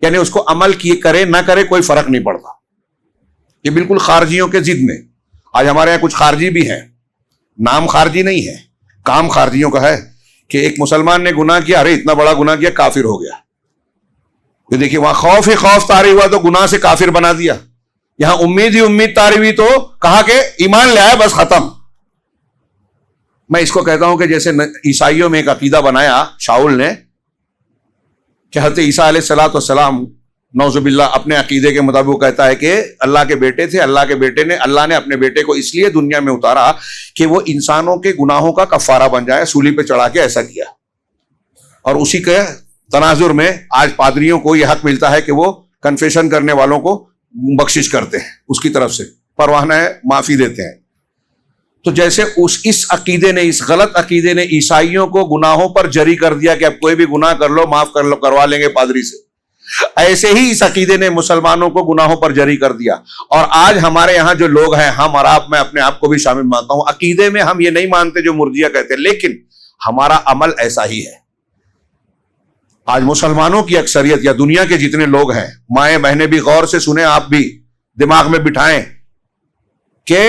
یعنی اس کو عمل کیے کرے نہ کرے کوئی فرق نہیں پڑتا. یہ بالکل خارجیوں کے ضد میں. آج ہمارے یہاں کچھ خارجی بھی ہیں، نام خارجی نہیں ہے، کام خارجیوں کا ہے کہ ایک مسلمان نے گناہ کیا، ارے اتنا بڑا گناہ کیا، کافر ہو گیا. یہ دیکھیے وہاں خوف ہی خوف طاری ہوا تو گناہ سے کافر بنا دیا. یہاں امید ہی امید طاری ہوئی تو کہا کہ ایمان لے آئے، بس ختم. میں اس کو کہتا ہوں کہ جیسے عیسائیوں میں ایک عقیدہ بنایا شاؤل نے کہ حضرت عیسیٰ علیہ السلام نعوذ باللہ اپنے عقیدے کے مطابق وہ کہتا ہے کہ اللہ کے بیٹے تھے. اللہ نے اپنے بیٹے کو اس لیے دنیا میں اتارا کہ وہ انسانوں کے گناہوں کا کفارہ بن جائے. سولی پہ چڑھا کے ایسا کیا اور اسی کے تناظر میں آج پادریوں کو یہ حق ملتا ہے کہ وہ کنفیشن کرنے والوں کو بخشش کرتے ہیں، اس کی طرف سے پروانہ معافی دیتے ہیں۔ تو جیسے اس عقیدے نے، اس غلط عقیدے نے عیسائیوں کو گناہوں پر جری کر دیا کہ اب کوئی بھی گناہ کر لو معاف کر لو، کروا لیں گے پادری سے، ایسے ہی اس عقیدے نے مسلمانوں کو گناہوں پر جری کر دیا۔ اور آج ہمارے یہاں جو لوگ ہیں، ہم اور آپ، میں اپنے آپ کو بھی شامل مانتا ہوں، عقیدے میں ہم یہ نہیں مانتے جو مرجئہ کہتے ہیں، لیکن ہمارا عمل ایسا ہی ہے۔ آج مسلمانوں کی اکثریت یا دنیا کے جتنے لوگ ہیں، مائیں بہنیں بھی غور سے سنیں، آپ بھی دماغ میں بٹھائیں کہ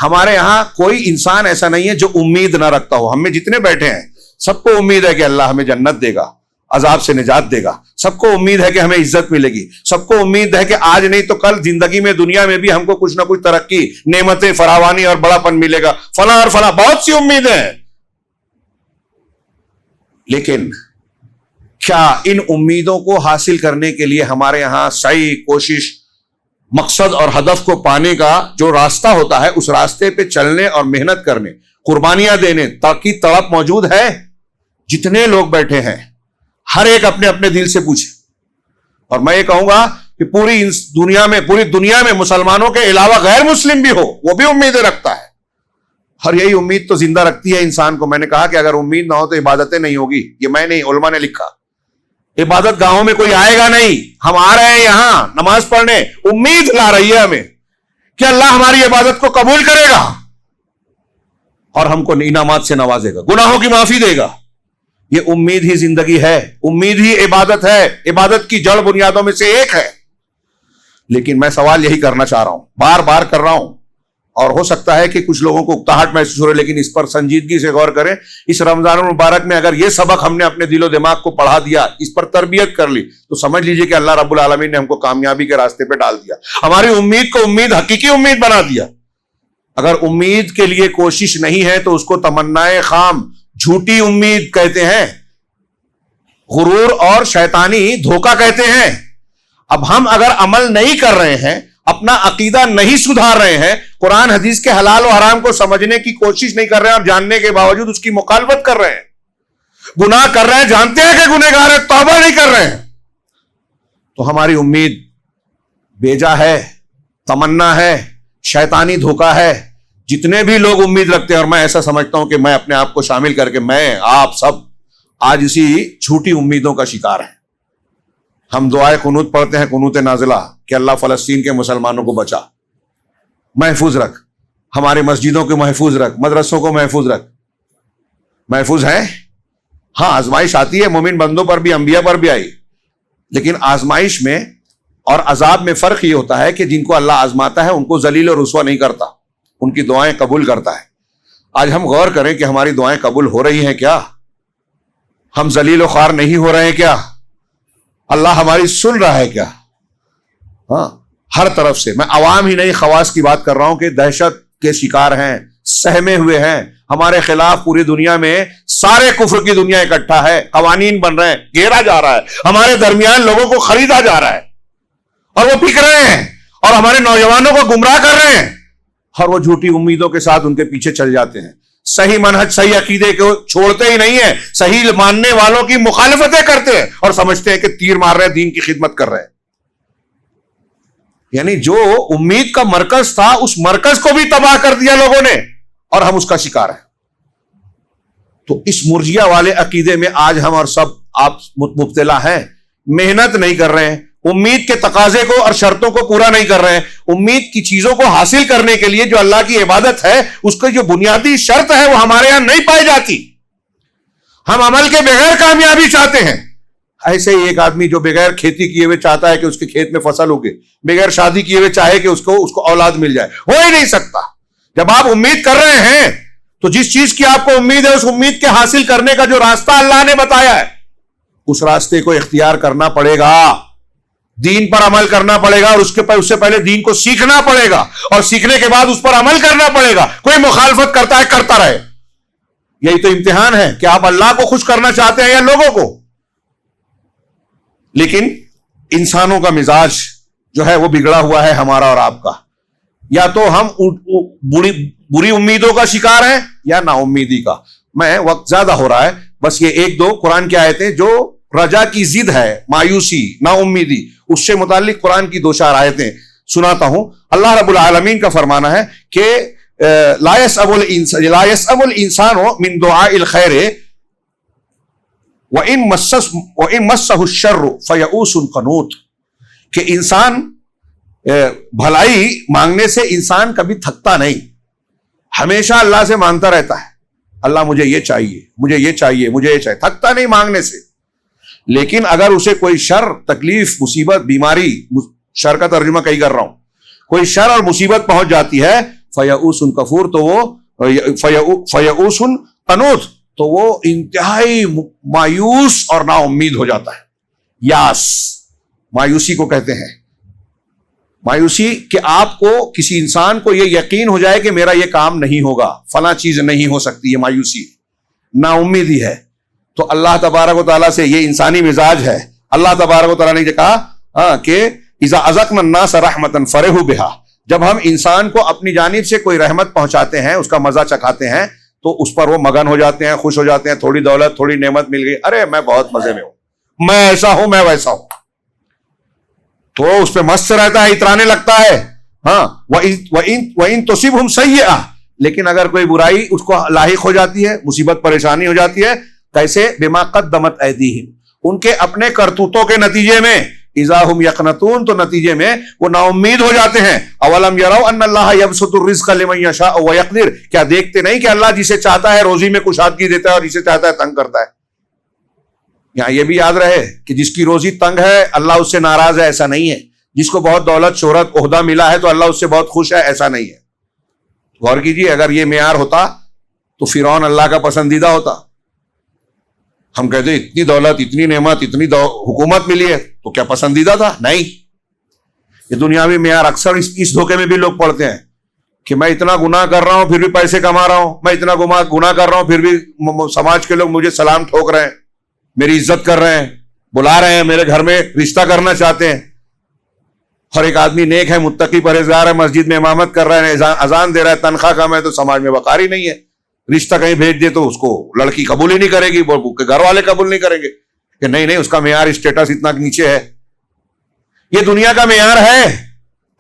ہمارے یہاں کوئی انسان ایسا نہیں ہے جو امید نہ رکھتا ہو۔ ہم میں جتنے بیٹھے ہیں سب کو امید ہے کہ اللہ ہمیں جنت دے گا، عذاب سے نجات دے گا، سب کو امید ہے کہ ہمیں عزت ملے گی، سب کو امید ہے کہ آج نہیں تو کل زندگی میں، دنیا میں بھی ہم کو کچھ نہ کچھ ترقی، نعمتیں، فراوانی اور بڑا پن ملے گا، فلاں اور فلاں، بہت سی امیدیں ہیں۔ لیکن کیا ان امیدوں کو حاصل کرنے کے لیے ہمارے ہاں سعی، کوشش، مقصد اور ہدف کو پانے کا جو راستہ ہوتا ہے، اس راستے پہ چلنے اور محنت کرنے، قربانیاں دینے تاکہ تڑپ موجود ہے؟ جتنے لوگ بیٹھے ہیں ہر ایک اپنے اپنے دل سے پوچھے، اور میں یہ کہوں گا کہ پوری دنیا میں مسلمانوں کے علاوہ غیر مسلم بھی ہو، وہ بھی امیدیں رکھتا ہے، اور یہی امید تو زندہ رکھتی ہے انسان کو۔ میں نے کہا کہ اگر امید نہ ہو تو عبادتیں نہیں ہوگی، یہ میں نہیں، علماء نے لکھا۔ عبادت گاہوں میں کوئی آئے گا نہیں، ہم آ رہے ہیں یہاں نماز پڑھنے، امید لا رہی ہے ہمیں کہ اللہ ہماری عبادت کو قبول کرے گا اور ہم کو انعامات سے نوازے گا، گناہوں کی معافی دے گا۔ یہ امید ہی زندگی ہے، امید ہی عبادت ہے، عبادت کی جڑ بنیادوں میں سے ایک ہے۔ لیکن میں سوال یہی کرنا چاہ رہا ہوں، بار بار کر رہا ہوں، اور ہو سکتا ہے کہ کچھ لوگوں کو اکتاہٹ محسوس ہو رہے، لیکن اس پر سنجیدگی سے غور کریں۔ اس رمضان المبارک میں اگر یہ سبق ہم نے اپنے دل و دماغ کو پڑھا دیا، اس پر تربیت کر لی، تو سمجھ لیجئے کہ اللہ رب العالمین نے ہم کو کامیابی کے راستے پہ ڈال دیا، ہماری امید کو حقیقی امید بنا دیا۔ اگر امید کے لیے کوشش نہیں ہے تو اس کو تمنائے خام، جھوٹی امید کہتے ہیں، غرور اور شیطانی دھوکہ کہتے ہیں۔ اب ہم اگر عمل نہیں کر رہے ہیں، اپنا عقیدہ نہیں سدھار رہے ہیں، قرآن حدیث کے حلال و حرام کو سمجھنے کی کوشش نہیں کر رہے ہیں، اور جاننے کے باوجود اس کی مخالفت کر رہے ہیں، گناہ کر رہے ہیں، جانتے ہیں کہ گنہگار ہیں، توبہ نہیں کر رہے ہیں، تو ہماری امید بیجا ہے، تمنا ہے، شیطانی دھوکہ ہے۔ جتنے بھی لوگ امید رکھتے ہیں، اور میں ایسا سمجھتا ہوں کہ میں اپنے آپ کو شامل کر کے، میں، آپ سب آج اسی جھوٹی امیدوں کا شکار ہیں۔ ہم دعائے قنوت پڑھتے ہیں، قنوت نازلہ، کہ اللہ فلسطین کے مسلمانوں کو بچا، محفوظ رکھ، ہماری مسجدوں کو محفوظ رکھ، مدرسوں کو محفوظ رکھ۔ محفوظ ہیں؟ ہاں، آزمائش آتی ہے، مومن بندوں پر بھی، انبیاء پر بھی آئی، لیکن آزمائش میں اور عذاب میں فرق یہ ہوتا ہے کہ جن کو اللہ آزماتا ہے ان کو ذلیل اور رسوا نہیں کرتا، ان کی دعائیں قبول کرتا ہے۔ آج ہم غور کریں کہ ہماری دعائیں قبول ہو رہی ہیں کیا؟ ہم ذلیل و خوار نہیں ہو رہے ہیں کیا؟ اللہ ہماری سن رہا ہے کیا؟ ہاں، ہر طرف سے، میں عوام ہی نہیں خواص کی بات کر رہا ہوں، کہ دہشت کے شکار ہیں، سہمے ہوئے ہیں، ہمارے خلاف پوری دنیا میں سارے کفر کی دنیا اکٹھا ہے، قوانین بن رہے ہیں، گھیرا جا رہا ہے، ہمارے درمیان لوگوں کو خریدا جا رہا ہے، اور وہ بک رہے ہیں، اور ہمارے نوجوانوں کو گمراہ کر رہے ہیں، اور وہ جھوٹی امیدوں کے ساتھ ان کے پیچھے چل جاتے ہیں، صحیح منہج، صحیح عقیدے کو چھوڑتے ہی نہیں ہیں، صحیح ماننے والوں کی مخالفتیں کرتے ہیں، اور سمجھتے ہیں کہ تیر مار رہے ہیں، دین کی خدمت کر رہے ہیں۔ یعنی جو امید کا مرکز تھا، اس مرکز کو بھی تباہ کر دیا لوگوں نے، اور ہم اس کا شکار ہیں۔ تو اس مرجیہ والے عقیدے میں آج ہم اور سب آپ مبتلا ہیں، محنت نہیں کر رہے ہیں، امید کے تقاضے کو اور شرطوں کو پورا نہیں کر رہے ہیں، امید کی چیزوں کو حاصل کرنے کے لیے جو اللہ کی عبادت ہے، اس کی جو بنیادی شرط ہے وہ ہمارے یہاں نہیں پائی جاتی۔ ہم عمل کے بغیر کامیابی چاہتے ہیں۔ ایسے ہی ایک آدمی جو بغیر کھیتی کیے ہوئے چاہتا ہے کہ اس کے کھیت میں فصل اگے، بغیر شادی کیے ہوئے چاہے کہ اس کو اولاد مل جائے، ہو ہی نہیں سکتا۔ جب آپ امید کر رہے ہیں تو جس چیز کی آپ کو امید ہے، اس امید کے حاصل کرنے کا جو راستہ اللہ نے بتایا ہے، اس راستے کو اختیار کرنا پڑے گا، دین پر عمل کرنا پڑے گا، اور اس سے پہلے دین کو سیکھنا پڑے گا، اور سیکھنے کے بعد اس پر عمل کرنا پڑے گا۔ کوئی مخالفت کرتا ہے، کرتا رہے۔ یہی تو امتحان ہے کہ آپ اللہ کو خوش کرنا چاہتے ہیں یا لوگوں کو۔ لیکن انسانوں کا مزاج جو ہے وہ بگڑا ہوا ہے، ہمارا اور آپ کا۔ یا تو ہم بری امیدوں کا شکار ہیں یا نا امیدی کا۔ میں وقت زیادہ ہو رہا ہے، بس یہ ایک دو قرآن کی آیتیں جو رجا کی ضد ہے مایوسی نا امیدی، اس سے متعلق قرآن کی 2-4 آیتیں سناتا ہوں۔ اللہ رب العالمین کا فرمانا ہے کہ لا يسأم الانسان من دعاء الخیر وان مسه الشر فیئوس قنوط، کہ انسان بھلائی مانگنے سے انسان کبھی تھکتا نہیں، ہمیشہ اللہ سے مانگتا رہتا ہے، اللہ مجھے یہ چاہیے، مجھے یہ چاہیے، مجھے یہ چاہیے، تھکتا نہیں مانگنے سے۔ لیکن اگر اسے کوئی شر، تکلیف، مصیبت، بیماری، شر کا ترجمہ کہیں کر رہا ہوں، کوئی شر اور مصیبت پہنچ جاتی ہے فیئوس کفور، تو وہ فیئوس قنوط، تو وہ انتہائی مایوس اور نا امید ہو جاتا ہے۔ یاس مایوسی کو کہتے ہیں، مایوسی کہ آپ کو، کسی انسان کو یہ یقین ہو جائے کہ میرا یہ کام نہیں ہوگا، فلاں چیز نہیں ہو سکتی، یہ مایوسی نا امیدی ہے۔ تو اللہ تبارک و تعالیٰ سے یہ انسانی مزاج ہے۔ اللہ تبارک و تعالیٰ نے کہا کہ اذا اذقنا الناس رحمتا فرحوا بها، جب ہم انسان کو اپنی جانب سے کوئی رحمت پہنچاتے ہیں، اس کا مزہ چکھاتے ہیں، تو اس پر وہ مگن ہو جاتے ہیں، خوش ہو جاتے ہیں، تھوڑی دولت، تھوڑی نعمت مل گئی، ارے میں بہت مزے میں ہوں، میں ایسا ہوں، میں ویسا ہوں، تو اس پہ مست رہتا ہے، اترانے لگتا ہے۔ ہاں وَإِن تُصِبْهُمْ سَيِّئَةٌ، لیکن اگر کوئی برائی اس کو لاحق ہو جاتی ہے، مصیبت پریشانی ہو جاتی ہے، کیسے؟ بِمَا قَدَّمَتْ أَيْدِيهِمْ، ان کے اپنے کرتوتوں کے نتیجے میں، اذا ہم یقنطون، تو نتیجے میں وہ نا امید ہو جاتے ہیں۔ اولم یروا ان اللہ یبسط الرزق لمن یشاء ویقدر، کیا دیکھتے نہیں کہ اللہ جسے چاہتا ہے روزی میں کشادگی دیتا ہے اور جسے چاہتا ہے تنگ کرتا ہے۔ یہاں یہ بھی یاد رہے کہ جس کی روزی تنگ ہے اللہ اس سے ناراض ہے، ایسا نہیں ہے۔ جس کو بہت دولت، شہرت، عہدہ ملا ہے تو اللہ اس سے بہت خوش ہے، ایسا نہیں ہے۔ غور کیجیے، اگر یہ معیار ہوتا تو فرعون اللہ کا پسندیدہ ہوتا۔ ہم کہتے ہیں اتنی دولت، اتنی نعمت، اتنی حکومت ملی ہے تو کیا پسندیدہ تھا؟ نہیں۔ یہ دنیاوی معیار اکثر اس دھوکے میں بھی لوگ پڑتے ہیں کہ میں اتنا گناہ کر رہا ہوں پھر بھی پیسے کما رہا ہوں، میں اتنا گناہ کر رہا ہوں پھر بھی سماج کے لوگ مجھے سلام ٹھوک رہے ہیں، میری عزت کر رہے ہیں، بلا رہے ہیں، میرے گھر میں رشتہ کرنا چاہتے ہیں۔ ہر ایک آدمی نیک ہے، متقی، پرہیزگار ہے، مسجد میں امامت کر رہے ہیں، اذان دے رہا ہے، تنخواہ کم ہے تو سماج میں وقار ہی نہیں ہے۔ رشتہ کہیں بھیج دے تو اس کو لڑکی قبول ہی نہیں کرے گی، گھر والے قبول نہیں کریں گے کہ نہیں نہیں، اس کا معیار، اسٹیٹس اتنا نیچے ہے۔ یہ دنیا کا معیار ہے،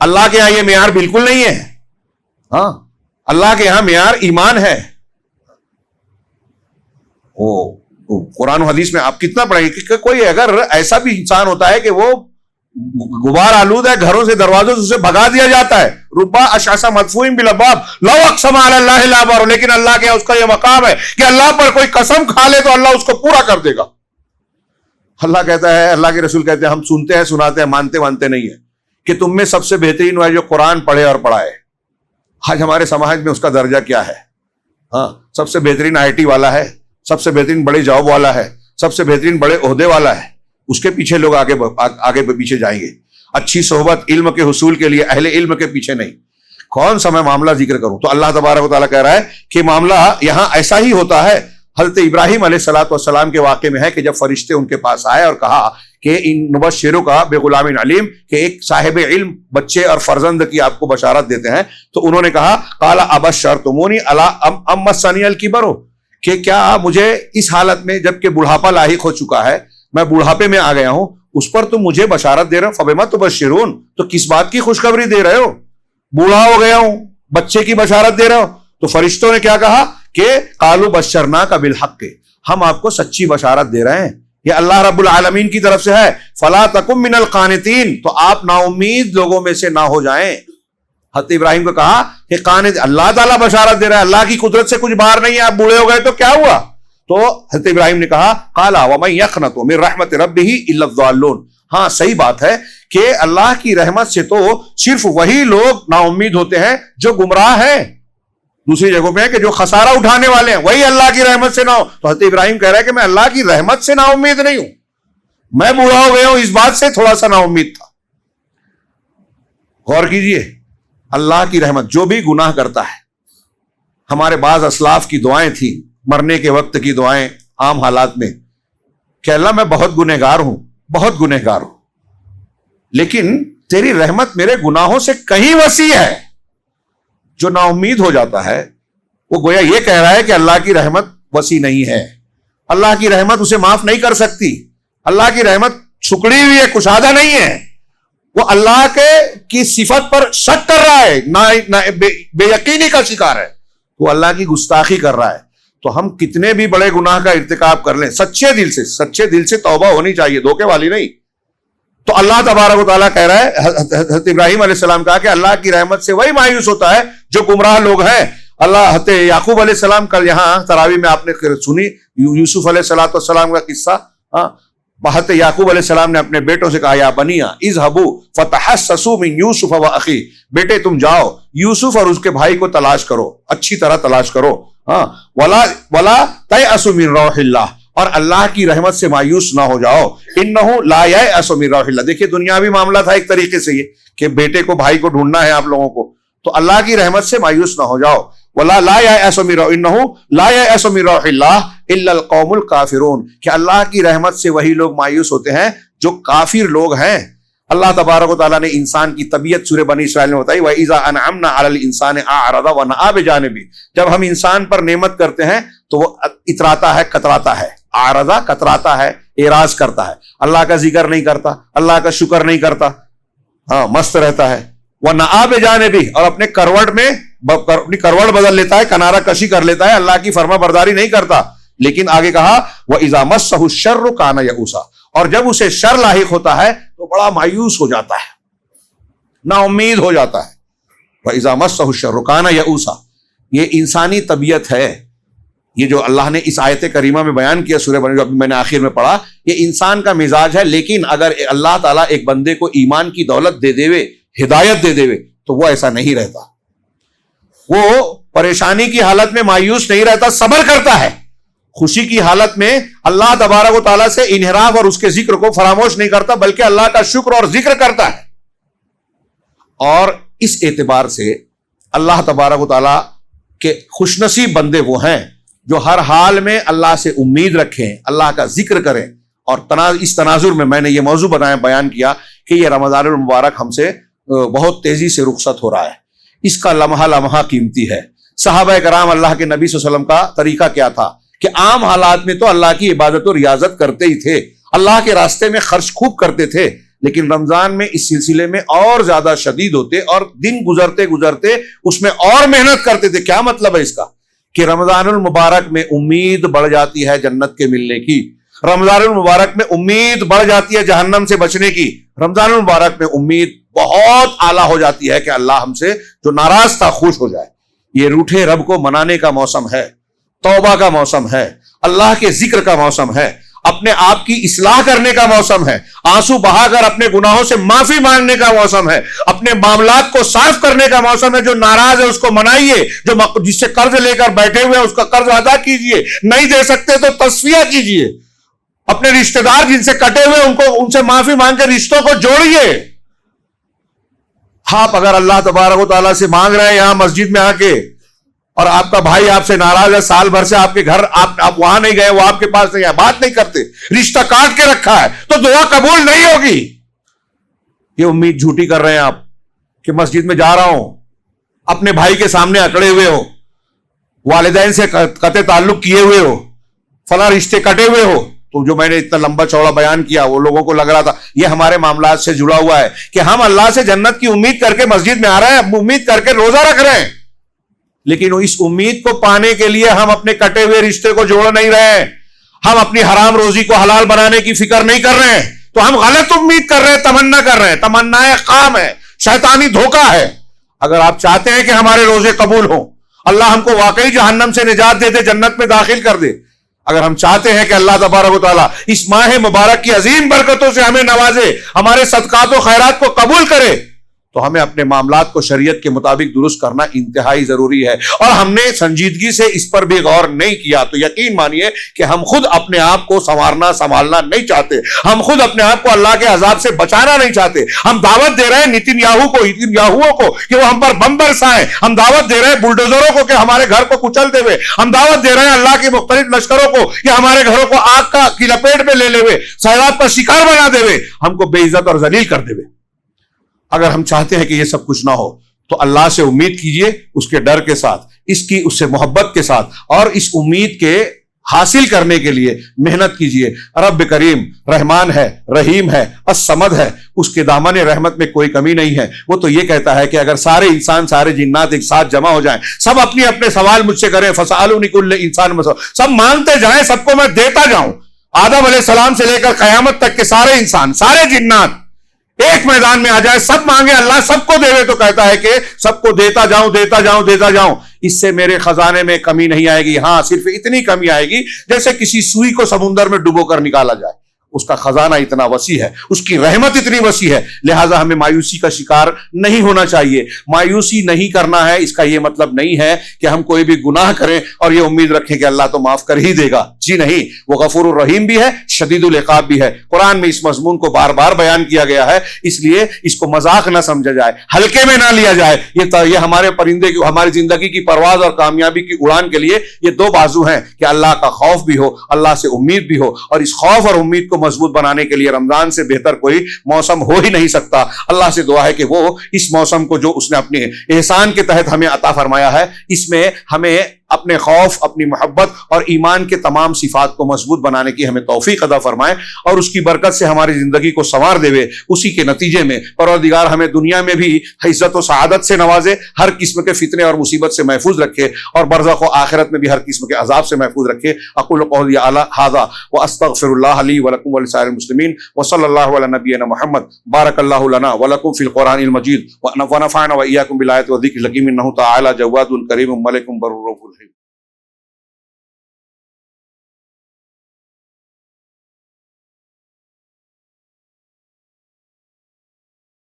اللہ کے ہاں یہ معیار بالکل نہیں ہے۔ ہاں، اللہ کے ہاں معیار ایمان ہے۔ قرآن و حدیث میں آپ کتنا پڑھیں گے کہ کوئی اگر ایسا بھی انسان ہوتا ہے کہ وہ غبار آلود ہے، گھروں سے، دروازوں سے اسے بھگا دیا جاتا ہے، ربا اشعث مدفوع بالابواب لو اقسم علی اللہ لا بر، لیکن اللہ کے اس کا یہ مقام ہے کہ اللہ پر کوئی قسم کھا لے تو اللہ اس کو پورا کر دے گا۔ اللہ کہتا ہے، اللہ کے رسول کہتے ہیں، ہم سنتے ہیں، سناتے ہیں، مانتے نہیں ہیں کہ تم میں سب سے بہترین وہ ہے جو قرآن پڑھے اور پڑھائے۔ آج ہمارے سماج میں اس کا درجہ کیا ہے؟ ہاں، سب سے بہترین IT والا ہے، سب سے بہترین بڑے جاب والا ہے، سب سے بہترین بڑے عہدے والا ہے، اس کے پیچھے لوگ آگے پیچھے جائیں گے۔ اچھی صحبت علم کے حصول کے لیے اہل علم کے پیچھے نہیں۔ کون سا میں معاملہ ذکر کروں؟ تو اللہ تبارک و تعالیٰ کہہ رہا ہے کہ معاملہ یہاں ایسا ہی ہوتا ہے۔ حضرت ابراہیم علیہ السلام کے واقعے میں ہے کہ جب فرشتے ان کے پاس آئے اور کہا کہ ان نبشروں کا بغلام علیم، کہ ایک صاحب علم بچے اور فرزند کی آپ کو بشارت دیتے ہیں، تو انہوں نے کہا قال ابشرتمونی علی ام مسنی الکبر، کہ کیا مجھے اس حالت میں جب کہ بڑھاپا لاحق ہو چکا ہے، میں بڑھاپے میں آ گیا ہوں، اس پر تم مجھے بشارت دے رہے ہو؟ فبما تبشرون، تو کس بات کی خوشخبری دے رہے ہو؟ بوڑھا ہو گیا ہوں، بچے کی بشارت دے رہے ہو؟ تو فرشتوں نے کیا کہا کہ قالوا بشرناک بالحق، ہم آپ کو سچی بشارت دے رہے ہیں، یہ اللہ رب العالمین کی طرف سے ہے۔ فلا تکن من القانتین، تو آپ نا امید لوگوں میں سے نہ ہو جائیں۔ حضرت ابراہیم کو کہا کہ قانت، اللہ تعالیٰ بشارت دے رہا ہے، اللہ کی قدرت سے کچھ باہر نہیں ہے، آپ بوڑھے ہو گئے تو کیا ہوا؟ تو حضرت ابراہیم نے کہا قال ومن یقنط من رحمت ربہ الا الضالون، ہاں صحیح بات ہے کہ اللہ کی رحمت سے تو صرف وہی لوگ نا امید ہوتے ہیں جو گمراہ ہیں۔ دوسری جگہوں پہ ہے کہ جو خسارہ اٹھانے والے ہیں وہی اللہ کی رحمت سے نہ ہو۔ تو حضرت ابراہیم کہہ رہا ہے کہ میں اللہ کی رحمت سے نا امید نہیں ہوں، میں بوڑھا ہو گیا ہوں، اس بات سے تھوڑا سا نا امید تھا۔ غور کیجئے، اللہ کی رحمت، جو بھی گناہ کرتا ہے، ہمارے بعض اسلاف کی دعائیں تھیں، مرنے کے وقت کی دعائیں عام حالات میں کہ اللہ میں بہت گنہگار ہوں، بہت گنہگار ہوں، لیکن تیری رحمت میرے گناہوں سے کہیں وسیع ہے۔ جو نا امید ہو جاتا ہے وہ گویا یہ کہہ رہا ہے کہ اللہ کی رحمت وسیع نہیں ہے، اللہ کی رحمت اسے معاف نہیں کر سکتی۔ اللہ کی رحمت سکڑی ہوئی ہے، کشادہ نہیں ہے. وہ اللہ کی صفت پر شک کر رہا ہے، نہ بے یقینی کا شکار ہے، وہ اللہ کی گستاخی کر رہا ہے. تو ہم کتنے بھی بڑے گناہ کا ارتکاب کر لیں، سچے دل سے توبہ ہونی چاہیے، دھوکے والی نہیں. تو اللہ تبارک و تعالیٰ کہہ رہا ہے، حضرت ابراہیم علیہ السلام کہا کہ اللہ کی رحمت سے وہی مایوس ہوتا ہے جو گمراہ لوگ ہیں. اللہ حضرت یعقوب علیہ السلام کل یہاں تراویح میں آپ نے سنی یوسف علیہ السلام کا قصہ. حضرت یعقوب علیہ السلام نے اپنے بیٹوں سے کہا یا بنیا اذهبوا فتحسسوا من یوسف واخیہ، بیٹے تم جاؤ یوسف اور اس کے بھائی کو تلاش کرو، اچھی طرح تلاش کرو. ولا تیأسوا من روح اللہ، اور اللہ کی رحمت سے مایوس نہ ہو جاؤ. انہ لا ییأس من روح اللہ. دیکھیے دنیاوی معاملہ تھا ایک طریقے سے یہ کہ بیٹے کو بھائی کو ڈھونڈنا ہے آپ لوگوں کو، تو اللہ کی رحمت سے مایوس نہ ہو جاؤ. ولا لا ییأس من روح انہ لا ییأس من روح اللہ الا القوم الکافرون، کہ اللہ کی رحمت سے وہی لوگ مایوس ہوتے ہیں جو کافر لوگ ہیں. اللہ تبارک و تعالیٰ نے انسان کی طبیعت سورہ بنی اسرائیل میں بتائی، وَإِذَا أَنْعَمْنَا عَلَى الْإِنسَانِ أَعْرَضَ وَنَأَىٰ بِجَانِبِهِ. جب ہم انسان پر نعمت کرتے ہیں تو وہ اتراتا ہے، کتراتا ہے. اعرضا کتراتا ہے، اعراض کرتا ہے، اللہ کا ذکر نہیں کرتا، اللہ کا شکر نہیں کرتا، مست رہتا ہے. وَنَأَىٰ بِجَانِبِهِ، اور اپنے اپنی کروڑ بدل لیتا ہے، کنارہ کشی کر لیتا ہے، اللہ کی فرما برداری نہیں کرتا. لیکن آگے کہا وَإِذَا مَسَّهُ الشَّرُّ كَانَ يَئُوسًا، اور جب اسے شر لاحق ہوتا ہے تو بڑا مایوس ہو جاتا ہے، نا امید ہو جاتا ہے. وَإِذَا مَسَّهُ الشَّرُّ كَانَ يَئُوسًا، یہ انسانی طبیعت ہے. یہ جو اللہ نے اس آیت کریمہ میں بیان کیا سورہ بنی، جو میں نے آخر میں پڑھا، یہ انسان کا مزاج ہے. لیکن اگر اللہ تعالیٰ ایک بندے کو ایمان کی دولت دے دے، ہدایت دے دے، تو وہ ایسا نہیں رہتا. وہ پریشانی کی حالت میں مایوس نہیں رہتا، صبر کرتا ہے. خوشی کی حالت میں اللہ تبارک و تعالیٰ سے انحراف اور اس کے ذکر کو فراموش نہیں کرتا، بلکہ اللہ کا شکر اور ذکر کرتا ہے. اور اس اعتبار سے اللہ تبارک و تعالیٰ کے خوش نصیب بندے وہ ہیں جو ہر حال میں اللہ سے امید رکھیں، اللہ کا ذکر کریں. اور اس تناظر میں نے یہ موضوع بیان کیا کہ یہ رمضان المبارک ہم سے بہت تیزی سے رخصت ہو رہا ہے. اس کا لمحہ لمحہ قیمتی ہے. صحابہ کرام اللہ کے نبی صلی اللہ علیہ وسلم کا طریقہ کیا تھا کہ عام حالات میں تو اللہ کی عبادت و ریاضت کرتے ہی تھے، اللہ کے راستے میں خرچ خوب کرتے تھے، لیکن رمضان میں اس سلسلے میں اور زیادہ شدید ہوتے اور دن گزرتے گزرتے اس میں اور محنت کرتے تھے. کیا مطلب ہے اس کا؟ کہ رمضان المبارک میں امید بڑھ جاتی ہے جنت کے ملنے کی، رمضان المبارک میں امید بڑھ جاتی ہے جہنم سے بچنے کی، رمضان المبارک میں امید بہت اعلیٰ ہو جاتی ہے کہ اللہ ہم سے جو ناراض تھا خوش ہو جائے. یہ روٹھے رب کو منانے کا موسم ہے، توبہ کا موسم ہے، اللہ کے ذکر کا موسم ہے، اپنے آپ کی اصلاح کرنے کا موسم ہے، آنسو بہا کر اپنے گناہوں سے معافی مانگنے کا موسم ہے، اپنے معاملات کو صاف کرنے کا موسم ہے. جو ناراض ہے اس کو منائیے، جو جس سے قرض لے کر بیٹھے ہوئے ہیں اس کا قرض ادا کیجئے، نہیں دے سکتے تو تصفیہ کیجئے، اپنے رشتہ دار جن سے کٹے ہوئے ان سے معافی مانگ کے رشتوں کو جوڑیے. آپ اگر اللہ تبارک و تعالیٰ سے مانگ رہے ہیں یہاں مسجد میں آ کے، اور آپ کا بھائی آپ سے ناراض ہے، سال بھر سے آپ کے گھر آپ وہاں نہیں گئے، وہ آپ کے پاس نہیں ہے، بات نہیں کرتے، رشتہ کاٹ کے رکھا ہے، تو دعا قبول نہیں ہوگی. یہ امید جھوٹی کر رہے ہیں آپ کہ مسجد میں جا رہا ہوں، اپنے بھائی کے سامنے اکڑے ہوئے ہو، والدین سے قطع تعلق کیے ہوئے ہو، فلاں رشتے کٹے ہوئے ہو. تو جو میں نے اتنا لمبا چوڑا بیان کیا وہ لوگوں کو لگ رہا تھا یہ ہمارے معاملات سے جڑا ہوا ہے کہ ہم اللہ سے جنت کی امید کر کے مسجد میں آ رہے ہیں، امید کر کے روزہ رکھ رہے ہیں، لیکن اس امید کو پانے کے لیے ہم اپنے کٹے ہوئے رشتے کو جوڑ نہیں رہے ہیں، ہم اپنی حرام روزی کو حلال بنانے کی فکر نہیں کر رہے ہیں، تو ہم غلط امید کر رہے ہیں، تمنا کر رہے ہیں. تمنا خام ہے، شیطانی دھوکہ ہے. اگر آپ چاہتے ہیں کہ ہمارے روزے قبول ہوں، اللہ ہم کو واقعی جہنم سے نجات دے دے، جنت میں داخل کر دے، اگر ہم چاہتے ہیں کہ اللہ تبارک و تعالیٰ اس ماہ مبارک کی عظیم برکتوں سے ہمیں نوازے، ہمارے صدقات و خیرات کو قبول کرے، تو ہمیں اپنے معاملات کو شریعت کے مطابق درست کرنا انتہائی ضروری ہے. اور ہم نے سنجیدگی سے اس پر بھی غور نہیں کیا تو یقین مانیے کہ ہم خود اپنے آپ کو سنبھالنا نہیں چاہتے، ہم خود اپنے آپ کو اللہ کے عذاب سے بچانا نہیں چاہتے. ہم دعوت دے رہے ہیں نیتن یاہو کو کہ وہ ہم پر بم برسائیں، ہم دعوت دے رہے ہیں بلڈوزروں کو کہ ہمارے گھر کو کچل دے ہوئے، ہم دعوت دے رہے ہیں اللہ کے مختلف لشکروں کو کہ ہمارے گھروں کو آگ کی لپیٹ میں لے لے ہوئے، سیلاب کا شکار بنا دے ہوئے، ہم کو بے عزت اور ذلیل کر دے ہوئے. اگر ہم چاہتے ہیں کہ یہ سب کچھ نہ ہو تو اللہ سے امید کیجئے، اس کے ڈر کے ساتھ، اس سے محبت کے ساتھ، اور اس امید کے حاصل کرنے کے لیے محنت کیجئے۔ رب کریم رحمان ہے، رحیم ہے، الصمد ہے، اس کے دامن رحمت میں کوئی کمی نہیں ہے۔ وہ تو یہ کہتا ہے کہ اگر سارے انسان، سارے جنات ایک ساتھ جمع ہو جائیں، سب اپنے اپنے سوال مجھ سے کریں، فَسَأَلُونِ كُلُّ إِنسَانٍ مَسْأَلَةً، سب مانگتے جائیں، سب کو میں دیتا جاؤں۔ آدم علیہ السلام سے لے کر قیامت تک کے سارے انسان، سارے جنات ایک میدان میں آ جائے، سب مانگے، اللہ سب کو دے دے، تو کہتا ہے کہ سب کو دیتا جاؤں، دیتا جاؤں، دیتا جاؤں، اس سے میرے خزانے میں کمی نہیں آئے گی۔ ہاں صرف اتنی کمی آئے گی جیسے کسی سوئی کو سمندر میں ڈبو کر نکالا جائے۔ اس کا خزانہ اتنا وسیع ہے، اس کی رحمت اتنی وسیع ہے، لہٰذا ہمیں مایوسی کا شکار نہیں ہونا چاہیے۔ مایوسی نہیں کرنا ہے، اس کا یہ مطلب نہیں ہے کہ ہم کوئی بھی گناہ کریں اور یہ امید رکھیں کہ اللہ تو معاف کر ہی دے گا۔ جی نہیں، وہ غفور الرحیم بھی ہے، شدید العقاب بھی ہے۔ قرآن میں اس مضمون کو بار بار بیان کیا گیا ہے، اس لیے اس کو مذاق نہ سمجھا جائے، ہلکے میں نہ لیا جائے۔ یہ ہمارے پرندے کی، ہماری زندگی کی پرواز اور کامیابی کی اڑان کے لیے یہ دو بازو ہیں کہ اللہ کا خوف بھی ہو، اللہ سے امید بھی ہو، اور اس خوف اور امید کو مضبوط بنانے کے لیے رمضان سے بہتر کوئی موسم ہو ہی نہیں سکتا۔ اللہ سے دعا ہے کہ وہ اس موسم کو جو اس نے اپنے احسان کے تحت ہمیں عطا فرمایا ہے، اس میں ہمیں اپنے خوف، اپنی محبت اور ایمان کے تمام صفات کو مضبوط بنانے کی ہمیں توفیق عطا فرمائے، اور اس کی برکت سے ہماری زندگی کو سنوار دے۔ اسی کے نتیجے میں پروردگار ہمیں دنیا میں بھی عزت و سعادت سے نوازے، ہر قسم کے فتنے اور مصیبت سے محفوظ رکھے، اور برزخ و آخرت میں بھی ہر قسم کے عذاب سے محفوظ رکھے۔ اقول قولی ھذا واستغفر اللہ لی ولکم ولسائر المسلمین، وصلی اللہ علی نبینا محمد۔ بارک اللہ لنا ولکم فی القرآن المجید، ونفعنا وإیاکم بالآیات والذکر الحکیم، انہ تعالی جواد کریم ملک بر رؤوف رحیم۔